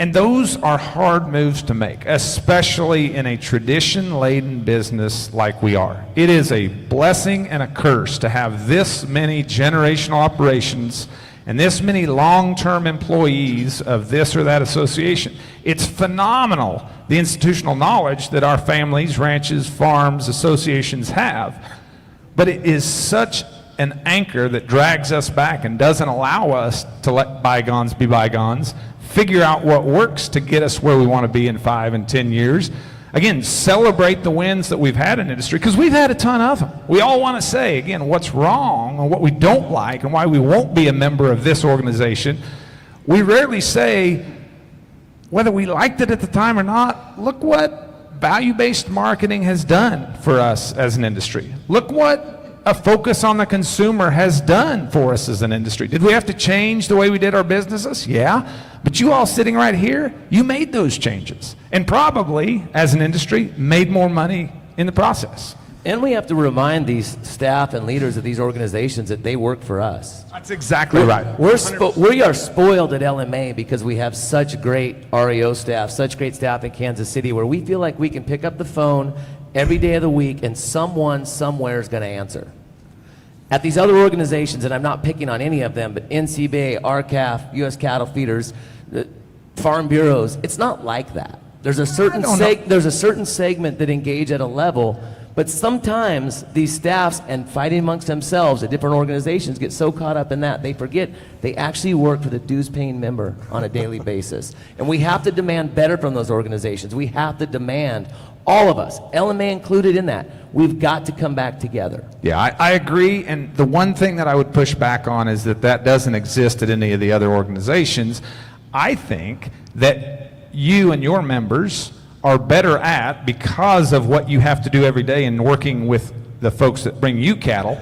And those are hard moves to make, especially in a tradition-laden business like we are. It is a blessing and a curse to have this many generational operations and this many long-term employees of this or that association. It's phenomenal, the institutional knowledge that our families, ranches, farms, associations have. But it is such an anchor that drags us back and doesn't allow us to let bygones be bygones, figure out what works to get us where we want to be in 5 and 10 years. Again, celebrate the wins that we've had in industry, because we've had a ton of them. We all want to say, again, what's wrong and what we don't like and why we won't be a member of this organization. We rarely say, whether we liked it at the time or not, look what value-based marketing has done for us as an industry. Look what a focus on the consumer has done for us as an industry. Did we have to change the way we did our businesses? Yeah. But you all sitting right here, you made those changes. And probably, as an industry, made more money in the process. And we have to remind these staff and leaders of these organizations that they work for us. That's exactly right. We are spoiled at LMA because we have such great REO staff, such great staff in Kansas City, where we feel like we can pick up the phone every day of the week and someone somewhere is going to answer. At these other organizations, and I'm not picking on any of them, but NCBA, RCAF, U.S. Cattle Feeders, Farm Bureaus, it's not like that. There's a certain segment that engage at a level, But sometimes these staffs and fighting amongst themselves at different organizations get so caught up in that, they forget they actually work for the dues-paying member on a daily basis. And we have to demand better from those organizations. We have to demand, all of us, LMA included in that, we've got to come back together. Yeah, I agree, and the one thing that I would push back on is that that doesn't exist at any of the other organizations. I think that you and your members are better at, because of what you have to do every day in working with the folks that bring you cattle,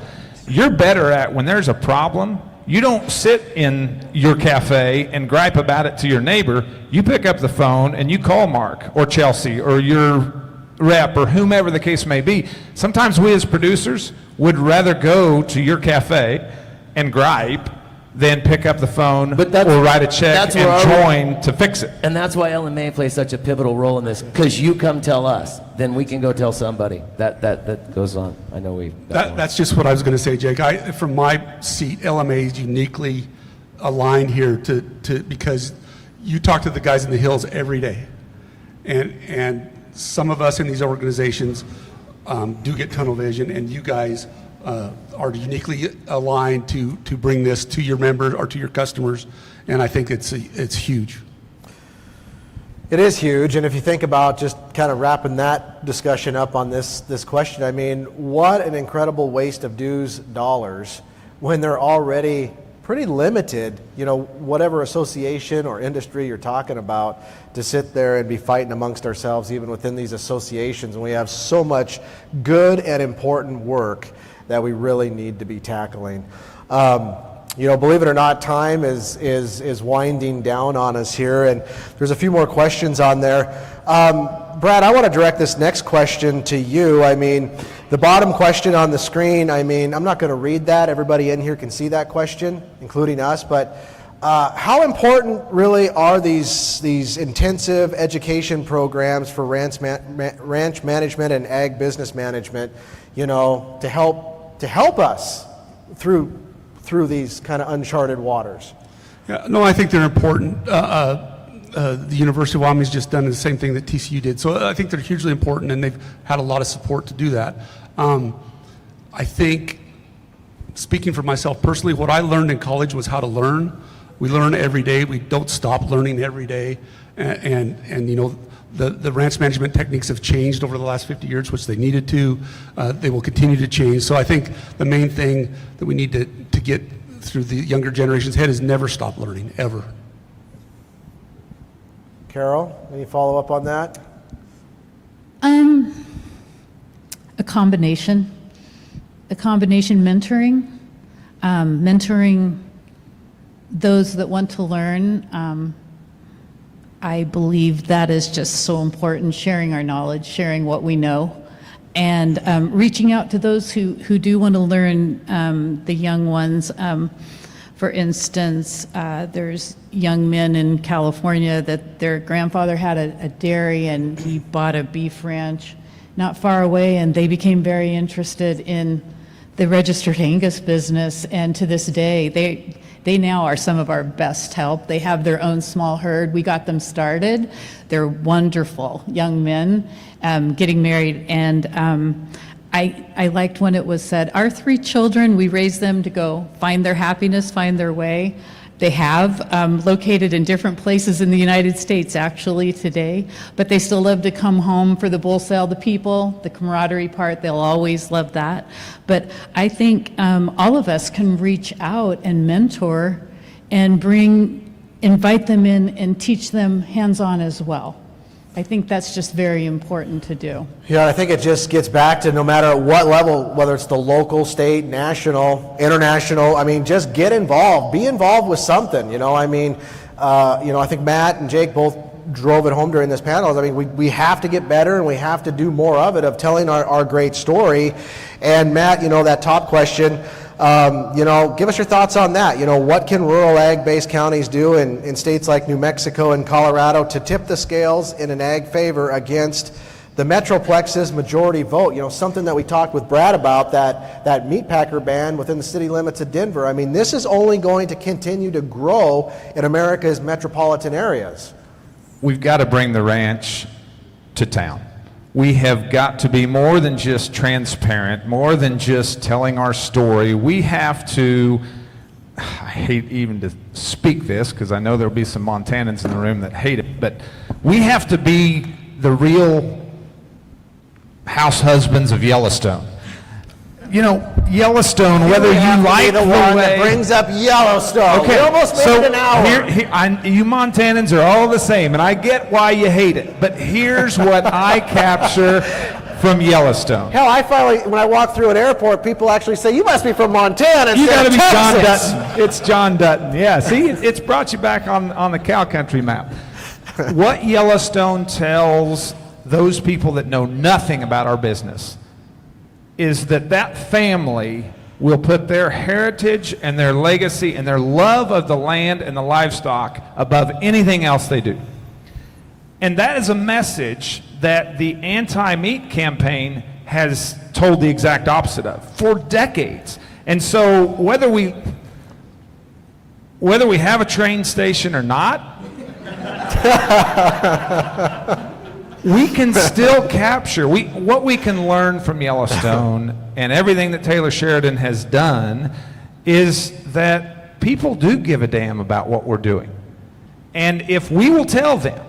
you're better at, when there's a problem, you don't sit in your cafe and gripe about it to your neighbor. You pick up the phone and you call Mark or Chelsea or your rep or whomever the case may be. Sometimes we as producers would rather go to your cafe and gripe than pick up the phone or write a check and join to fix it. And that's why LMA plays such a pivotal role in this, because you come tell us, then we can go tell somebody. That goes on. I know That's just what I was going to say, Jake. From my seat, LMA is uniquely aligned here because you talk to the guys in the hills every day, and some of us in these organizations do get tunnel vision, and you guys are uniquely aligned to bring this to your members or to your customers, and I think it's huge. It is huge, and if you think about just kind of wrapping that discussion up on this question, I mean, what an incredible waste of dues dollars when they're already pretty limited, whatever association or industry you're talking about, to sit there and be fighting amongst ourselves even within these associations. And we have so much good and important work that we really need to be tackling. Believe it or not, time is winding down on us here, and there's a few more questions on there. Brad, I want to direct this next question to you. I mean, the bottom question on the screen, I'm not going to read that. Everybody in here can see that question, including us, but how important really are these intensive education programs for ranch management and ag business management, to help us through these kind of uncharted waters? Yeah, no, I think they're important. The University of Wyoming's just done the same thing that TCU did. So I think they're hugely important, and they've had a lot of support to do that. I think, speaking for myself personally, what I learned in college was how to learn. We learn every day. We don't stop learning every day. And the ranch management techniques have changed over the last 50 years, which they needed to. They will continue to change. So I think the main thing that we need to get through the younger generation's head is never stop learning, ever. Carol, any follow-up on that? A combination mentoring, mentoring those that want to learn. I believe that is just so important, sharing our knowledge, sharing what we know, and reaching out to those who do want to learn, the young ones. For instance, there's young men in California that their grandfather had a dairy, and he bought a beef ranch not far away, and they became very interested in the registered Angus business, and to this day, they now are some of our best help. They have their own small herd. We got them started. They're wonderful young men getting married, and I liked when it was said, our 3 children, we raised them to go find their happiness, find their way. They have located in different places in the United States actually today, but they still love to come home for the bull sale, the people, the camaraderie part, they'll always love that. But I think all of us can reach out and mentor and invite them in and teach them hands-on as well. I think that's just very important to do. Yeah, I think it just gets back to no matter what level, whether it's the local, state, national, international, just get involved. Be involved with something, I think Matt and Jake both drove it home during this panel. We have to get better, and we have to do more of it, of telling our great story. And Matt, that top question, give us your thoughts on that. What can rural ag-based counties do in states like New Mexico and Colorado to tip the scales in an ag favor against the Metroplex's majority vote? Something that we talked with Brad about, that meat packer ban within the city limits of Denver. This is only going to continue to grow in America's metropolitan areas. We've got to bring the ranch to town. We have got to be more than just transparent, more than just telling our story. We have to, I hate even to speak this because I know there'll be some Montanans in the room that hate it, but we have to be the real house husbands of Yellowstone. You know, Yellowstone, whether you like the one that brings up Yellowstone. Okay, We almost made so it an hour. you Montanans are all the same, and I get why you hate it, but here's what I capture from Yellowstone. Hell, I finally, when I walk through an airport, people actually say, "You must be from Montana." You got to be John Texas. Dutton. It's John Dutton. Yeah, see, it's brought you back on the cow country map. What Yellowstone tells those people that know nothing about our business is that family will put their heritage and their legacy and their love of the land and the livestock above anything else they do. And that is a message that the anti-meat campaign has told the exact opposite of for decades. And so whether we have a train station or not, we can still capture, what we can learn from Yellowstone and everything that Taylor Sheridan has done is that people do give a damn about what we're doing. And if we will tell them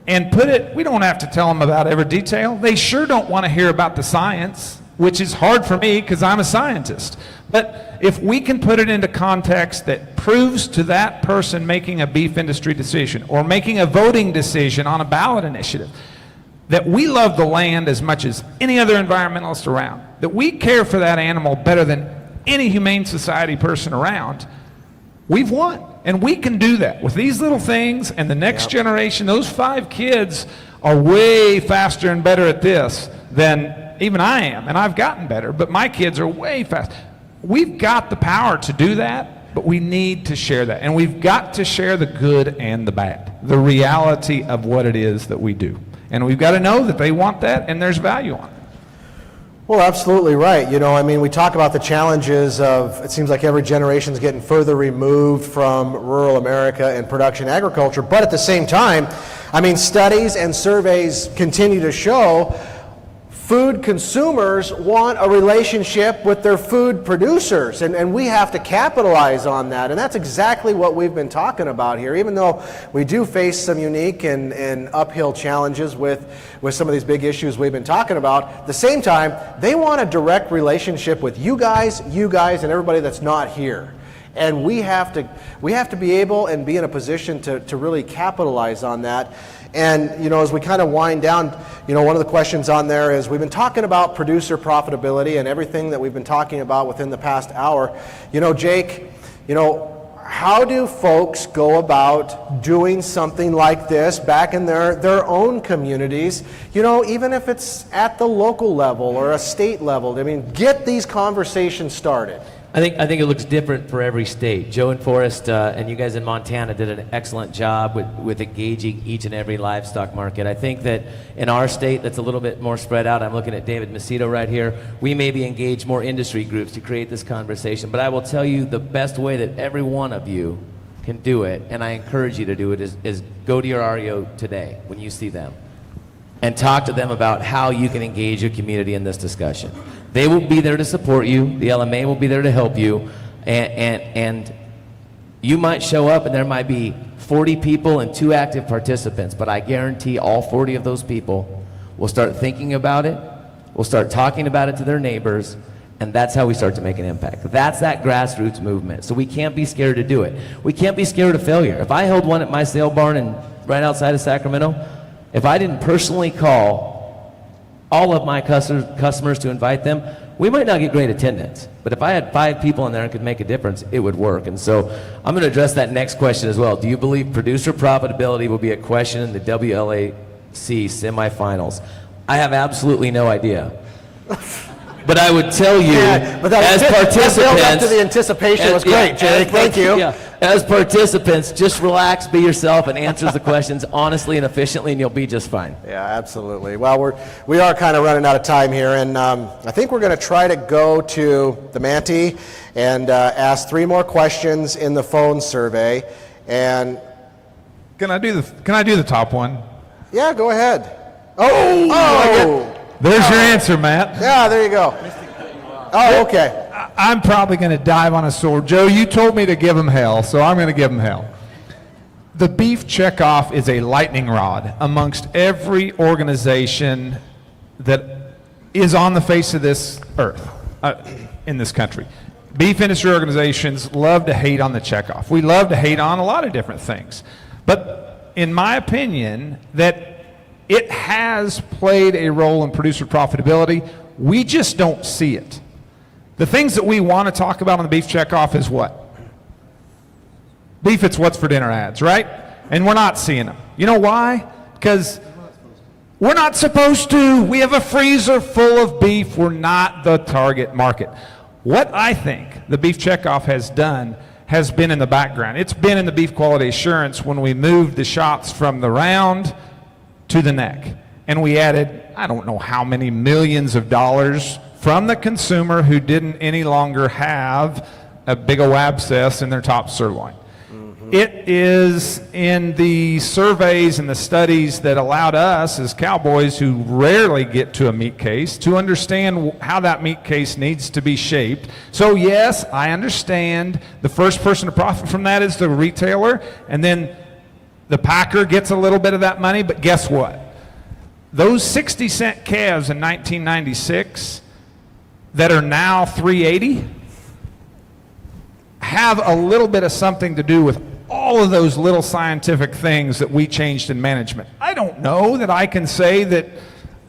and put it, we don't have to tell them about every detail. They sure don't want to hear about the science, which is hard for me because I'm a scientist. But if we can put it into context that proves to that person making a beef industry decision or making a voting decision on a ballot initiative that we love the land as much as any other environmentalist around, that we care for that animal better than any Humane Society person around, we've won. And we can do that with these little things, and the next generation, those 5 kids are way faster and better at this than even I am, and I've gotten better, but my kids are way fast. We've got the power to do that, but we need to share that, and we've got to share the good and the bad, the reality of what it is that we do. And we've got to know that they want that and there's value on it. Well, absolutely right. You know, I mean, we talk about the challenges of, it seems like every generation is getting further removed from rural America and production agriculture, but at the same time, I mean, studies and surveys continue to show food consumers want a relationship with their food producers, and we have to capitalize on that, and that's exactly what we've been talking about here. Even though we do face some unique and uphill challenges with some of these big issues we've been talking about, at the same time, they want a direct relationship with you guys, and everybody that's not here. And we have to be able and be in a position to really capitalize on that. And, you know, as we kind of wind down, you know, one of the questions on there is, we've been talking about producer profitability and everything that we've been talking about within the past hour. You know, Jake, you know, how do folks go about doing something like this back in their own communities, you know, even if it's at the local level or a state level? I mean, get these conversations started. I think it looks different for every state. Joe and Forrest and you guys in Montana did an excellent job with engaging each and every livestock market. I think that in our state that's a little bit more spread out. I'm looking at David Macedo right here. We maybe engage more industry groups to create this conversation. But I will tell you the best way that every one of you can do it, and I encourage you to do it, is go to your REO today when you see them and talk to them about how you can engage your community in this discussion. They will be there to support you. The LMA will be there to help you. And you might show up and there might be 40 people and 2 active participants, but I guarantee all 40 of those people will start thinking about it, will start talking about it to their neighbors, and that's how we start to make an impact. That's that grassroots movement. So we can't be scared to do it. We can't be scared of failure. If I held one at my sale barn right outside of Sacramento, if I didn't personally call all of my customers to invite them, we might not get great attendance. But if I had 5 people in there and could make a difference, it would work. And so I'm going to address that next question as well. Do you believe producer profitability will be a question in the WLAC semifinals? I have absolutely no idea. But I would tell you, as participants, that build up to the anticipation was great, Jake. Thank you. Yeah, as participants, just relax, be yourself, and answer the questions honestly and efficiently, and you'll be just fine. Yeah, absolutely. Well, we are kind of running out of time here, and I think we're going to try to go to the Manti and ask 3 more questions in the phone survey. And Can I do the top one? yeah, go ahead. There's your answer, Matt. Yeah, there you go. Oh, okay. I'm probably going to dive on a sword. Joe, you told me to give him hell, so I'm going to give him hell. The beef checkoff is a lightning rod amongst every organization that is on the face of this earth, in this country. Beef industry organizations love to hate on the checkoff. We love to hate on a lot of different things. But in my opinion, that it has played a role in producer profitability. We just don't see it. The things that we want to talk about on the beef checkoff is what? Beef, it's what's for dinner ads, right? And we're not seeing them. You know why? Because we're not supposed to. We have a freezer full of beef. We're not the target market. What I think the beef checkoff has done has been in the background. It's been in the beef quality assurance when we moved the shots from the round to the neck. And we added, I don't know how many millions of dollars from the consumer who didn't any longer have a big old abscess in their top sirloin. It is in the surveys and the studies that allowed us as cowboys who rarely get to a meat case to understand how that meat case needs to be shaped. So yes, I understand the first person to profit from that is the retailer, and then the packer gets a little bit of that money, but guess what? Those 60-cent calves in 1996 that are now $3.80 have a little bit of something to do with all of those little scientific things that we changed in management. I don't know that I can say that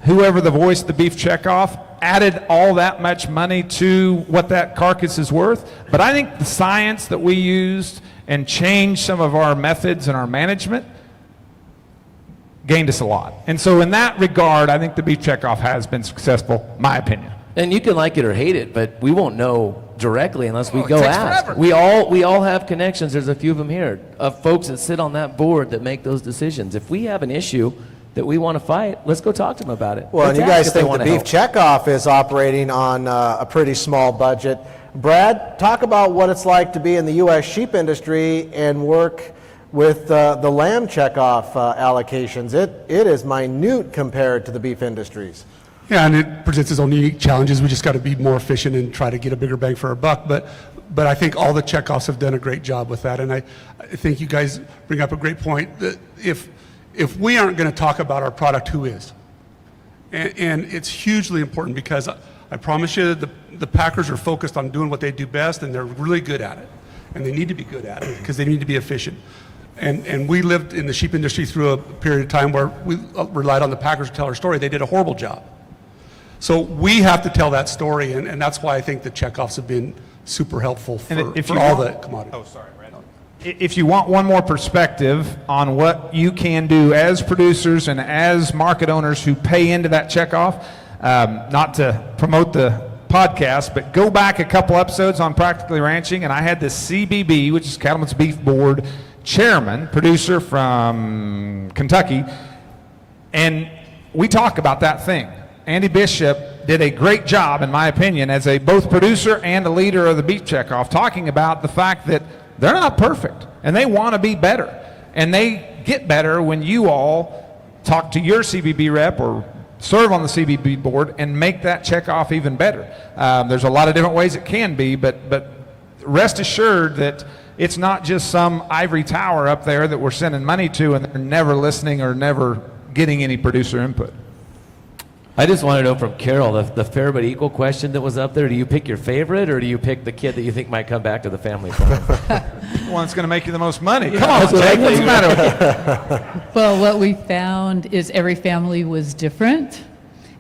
whoever the voice of the beef checkoff added all that much money to what that carcass is worth, but I think the science that we used and changed some of our methods and our management gained us a lot. And so in that regard, I think the beef checkoff has been successful, my opinion. And you can like it or hate it, but we won't know directly unless we go takes ask. forever. We all have connections. There's a few of them here of folks that sit on that board that make those decisions. If we have an issue that we want to fight, let's go talk to them about it. Well, Let's and you ask guys if they think the wanna beef help. checkoff is operating on a pretty small budget. Brad, talk about what it's like to be in the U.S. sheep industry and work with the lamb checkoff allocations. It is minute compared to the beef industries. Yeah, and it presents its own unique challenges. We just got to be more efficient and try to get a bigger bang for our buck. But I think all the checkoffs have done a great job with that. And I think you guys bring up a great point that if we aren't going to talk about our product, who is? And it's hugely important because I promise you the packers are focused on doing what they do best, and they're really good at it. And they need to be good at it because they need to be efficient. And we lived in the sheep industry through a period of time where we relied on the packers to tell our story. They did a horrible job. So we have to tell that story, and that's why I think the checkoffs have been super helpful for all the commodities. Oh, sorry, Brad. If you want one more perspective on what you can do as producers and as market owners who pay into that checkoff, not to promote the podcast, but go back a couple episodes on Practically Ranching, and I had the CBB, which is Cattlemen's Beef Board chairman, producer from Kentucky, and we talk about that thing. Andy Bishop did a great job, in my opinion, as a both producer and a leader of the beef checkoff, talking about the fact that they're not perfect and they want to be better. And they get better when you all talk to your CBB rep or serve on the CBB board and make that checkoff even better. There's a lot of different ways it can be, but rest assured that it's not just some ivory tower up there that we're sending money to and they're never listening or never getting any producer input. I just want to know from Carol, the fair but equal question that was up there, do you pick your favorite or do you pick the kid that you think might come back to the family farm? The one that's going to make you the most money. Come on, Jake, what's the matter with you? Well, what we found is every family was different,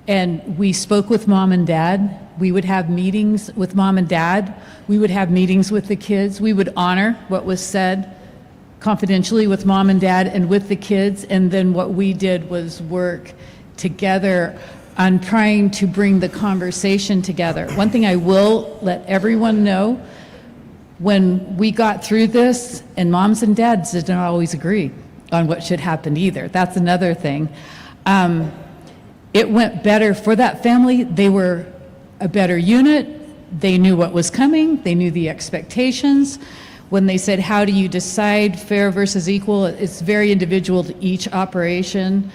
and we spoke with mom and dad. We would have meetings with mom and dad. We would have meetings with the kids. We would honor what was said confidentially with mom and dad and with the kids, and then what we did was work together on trying to bring the conversation together. One thing I will let everyone know, when we got through this, and moms and dads didn't always agree on what should happen either. That's another thing. It went better for that family. They were a better unit. They knew what was coming. They knew the expectations. When they said, how do you decide fair versus equal? It's very individual to each operation.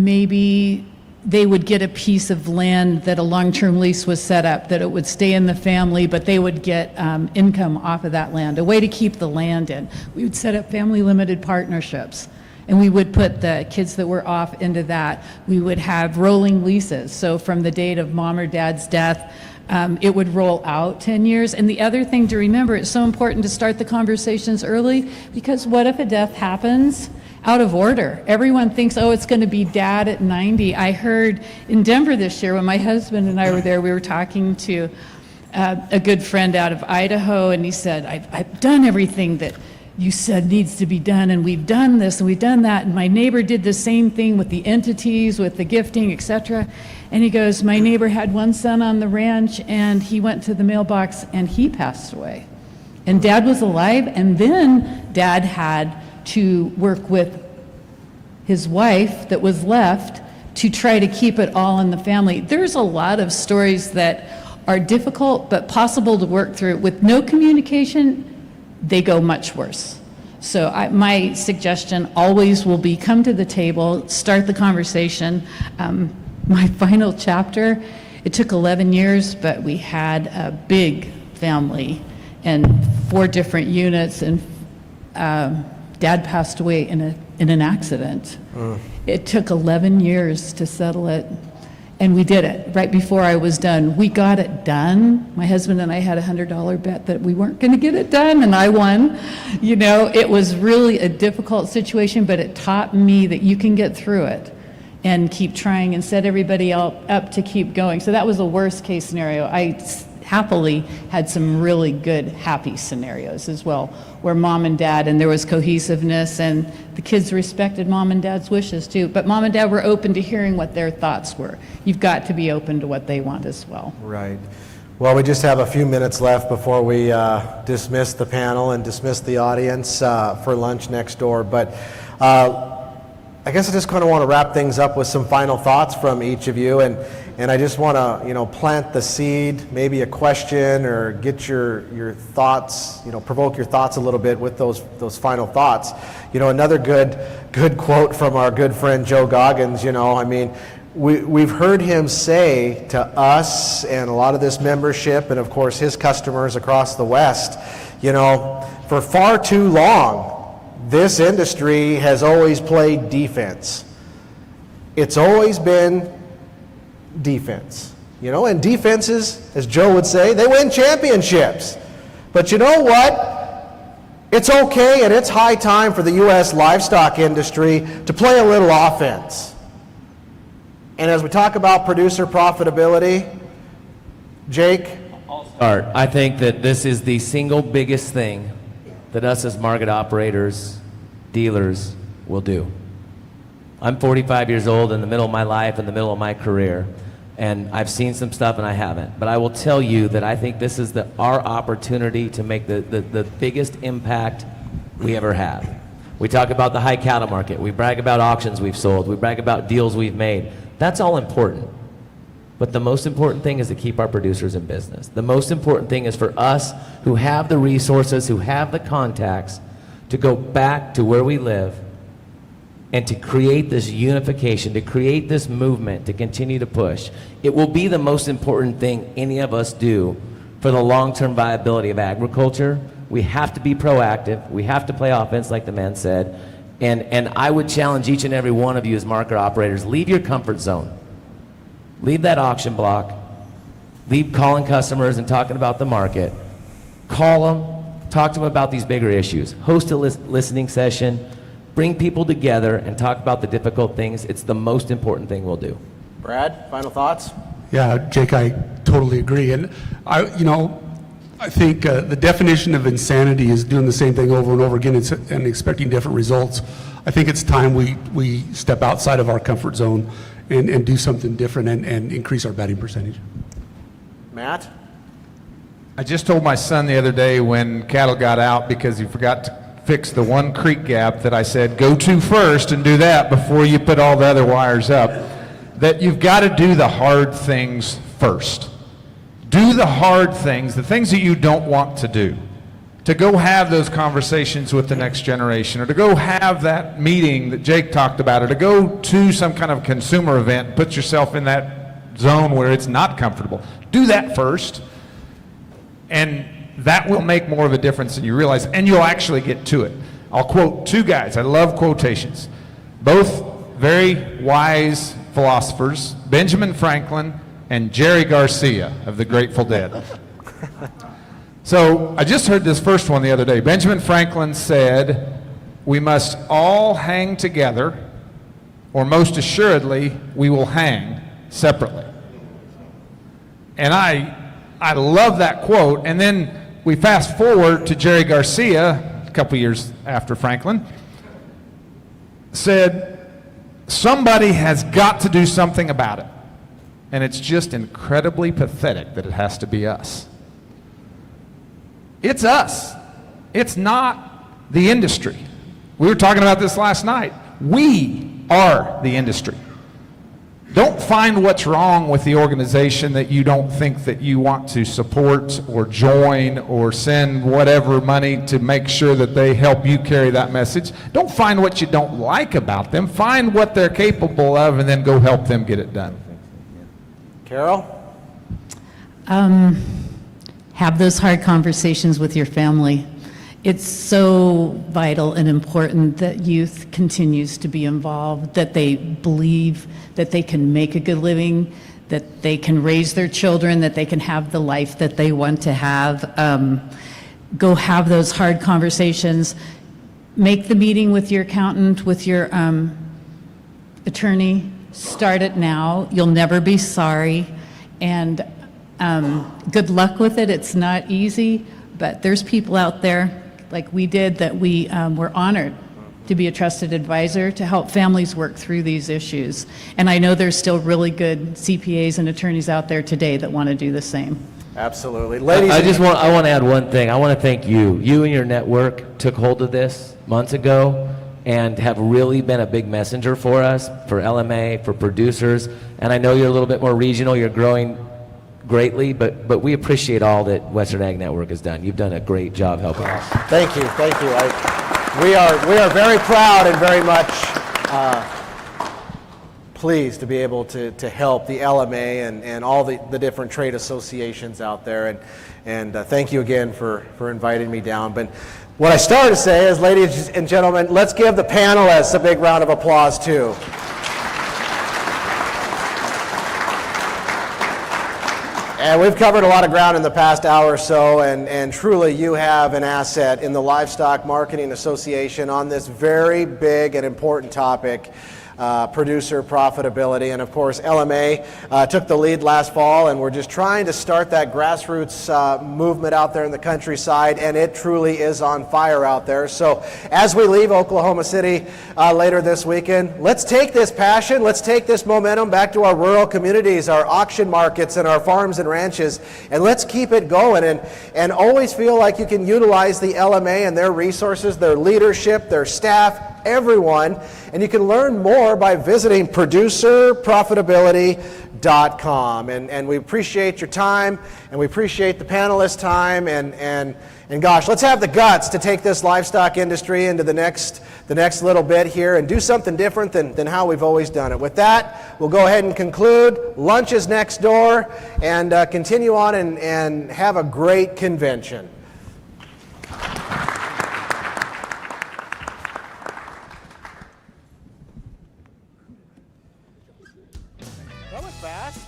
maybe they would get a piece of land that a long-term lease was set up, that it would stay in the family, but they would get income off of that land, a way to keep the land in. We would set up family limited partnerships, and we would put the kids that were off into that. We would have rolling leases, so from the date of mom or dad's death, it would roll out 10 years. And the other thing to remember, it's so important to start the conversations early, because what if a death happens out of order? Everyone thinks, oh, it's going to be dad at 90. I heard in Denver this year, when my husband and I were there, we were talking to a good friend out of Idaho, and he said, I've done everything that you said needs to be done, and we've done this and we've done that, and my neighbor did the same thing with the entities, with the gifting, etc. And he goes, my neighbor had one son on the ranch, and he went to the mailbox and he passed away. And dad was alive, and then dad had to work with his wife that was left to try to keep it all in the family. There's a lot of stories that are difficult but possible to work through. With no communication, they go much worse. So my suggestion always will be, come to the table, start the conversation. My final chapter, it took 11 years, but we had a big family and 4 different units, and dad passed away in an accident. It took 11 years to settle it, and we did it right before I was done. We got it done. My husband and I had a $100 bet that we weren't going to get it done, and I won. You know, it was really a difficult situation, but it taught me that you can get through it and keep trying and set everybody up to keep going. So that was a worst case scenario. I happily had some really good, happy scenarios as well, where mom and dad, and there was cohesiveness, and the kids respected mom and dad's wishes too. But mom and dad were open to hearing what their thoughts were. You've got to be open to what they want as well. Right. Well, we just have a few minutes left before we dismiss the panel and dismiss the audience for lunch next door. But I guess I just kind of want to wrap things up with some final thoughts from each of you, and I just want to, plant the seed, maybe a question, or get your thoughts, provoke your thoughts a little bit with those final thoughts. Another good quote from our good friend Joe Goggins. We've heard him say to us and a lot of this membership, and of course his customers across the West, for far too long, this industry has always played defense. It's always been defense. And defenses, as Joe would say, they win championships. But you know what? It's okay, and it's high time for the U.S. livestock industry to play a little offense. And as we talk about producer profitability, Jake? Art, I think that this is the single biggest thing that us as market operators, dealers, will do. I'm 45 years old, in the middle of my life, in the middle of my career, and I've seen some stuff and I haven't. But I will tell you that I think this is our opportunity to make the biggest impact we ever have. We talk about the high cattle market. We brag about auctions we've sold. We brag about deals we've made. That's all important. But the most important thing is to keep our producers in business. The most important thing is for us who have the resources, who have the contacts, to go back to where we live and to create this unification, to create this movement, to continue to push. It will be the most important thing any of us do for the long-term viability of agriculture. We have to be proactive. We have to play offense, like the man said. And I would challenge each and every one of you as market operators, leave your comfort zone. Leave that auction block. Leave calling customers and talking about the market. Call them, talk to them about these bigger issues. Host a listening session. Bring people together and talk about the difficult things. It's the most important thing we'll do. Brad, final thoughts? Yeah, Jake, I totally agree. And I think the definition of insanity is doing the same thing over and over again and expecting different results. I think it's time we step outside of our comfort zone and do something different and increase our batting percentage. Matt? I just told my son the other day when cattle got out because he forgot to fix the one creek gap that I said, go to first and do that before you put all the other wires up, that you've got to do the hard things first. Do the hard things, the things that you don't want to do. to go have those conversations with the next generation, or to go have that meeting that Jake talked about, or to go to some kind of consumer event, put yourself in that zone where it's not comfortable. Do that first, and that will make more of a difference than you realize, and you'll actually get to it. I'll quote two guys. I love quotations. Both very wise philosophers, Benjamin Franklin and Jerry Garcia of the Grateful Dead. So I just heard this first one the other day. Benjamin Franklin said, "We must all hang together, or most assuredly, we will hang separately." And I love that quote. And then we fast forward to Jerry Garcia, a couple years after Franklin, said, "Somebody has got to do something about it. And it's just incredibly pathetic that it has to be us." It's us. It's not the industry. We were talking about this last night. We are the industry. Don't find what's wrong with the organization that you don't think that you want to support or join or send whatever money to make sure that they help you carry that message. Don't find what you don't like about them. Find what they're capable of and then go help them get it done. Carol? Have those hard conversations with your family. It's so vital and important that youth continues to be involved, that they believe that they can make a good living, that they can raise their children, that they can have the life that they want to have. Go have those hard conversations. Make the meeting with your accountant, with your attorney. Start it now. You'll never be sorry. And good luck with it. It's not easy, but there's people out there like we did that we were honored to be a trusted advisor to help families work through these issues. And I know there's still really good CPAs and attorneys out there today that want to do the same. Absolutely. Ladies, I want to add one thing. I want to thank you. You and your network took hold of this months ago and have really been a big messenger for us, for LMA, for producers. And I know you're a little bit more regional. You're growing greatly, but we appreciate all that Western Ag Network has done. You've done a great job helping us. Thank you, thank you. We are very proud and very much pleased to be able to help the LMA and all the different trade associations out there. And thank you again for inviting me down. But what I started to say is, ladies and gentlemen, let's give the panelists a big round of applause too. And we've covered a lot of ground in the past hour or so, and truly you have an asset in the Livestock Marketing Association on this very big and important topic, producer profitability. And of course, LMA took the lead last fall, and we're just trying to start that grassroots movement out there in the countryside, and it truly is on fire out there. So as we leave Oklahoma City later this weekend, let's take this passion, let's take this momentum back to our rural communities, our auction markets, and our farms and ranches, and let's keep it going, and always feel like you can utilize the LMA and their resources, their leadership, their staff, everyone, and you can learn more by visiting producerprofitability.com. And we appreciate your time, and we appreciate the panelists' time, and gosh, let's have the guts to take this livestock industry into the next little bit here and do something different than how we've always done it. With that, we'll go ahead and conclude. Lunch is next door, and continue on and have a great convention. That was fast.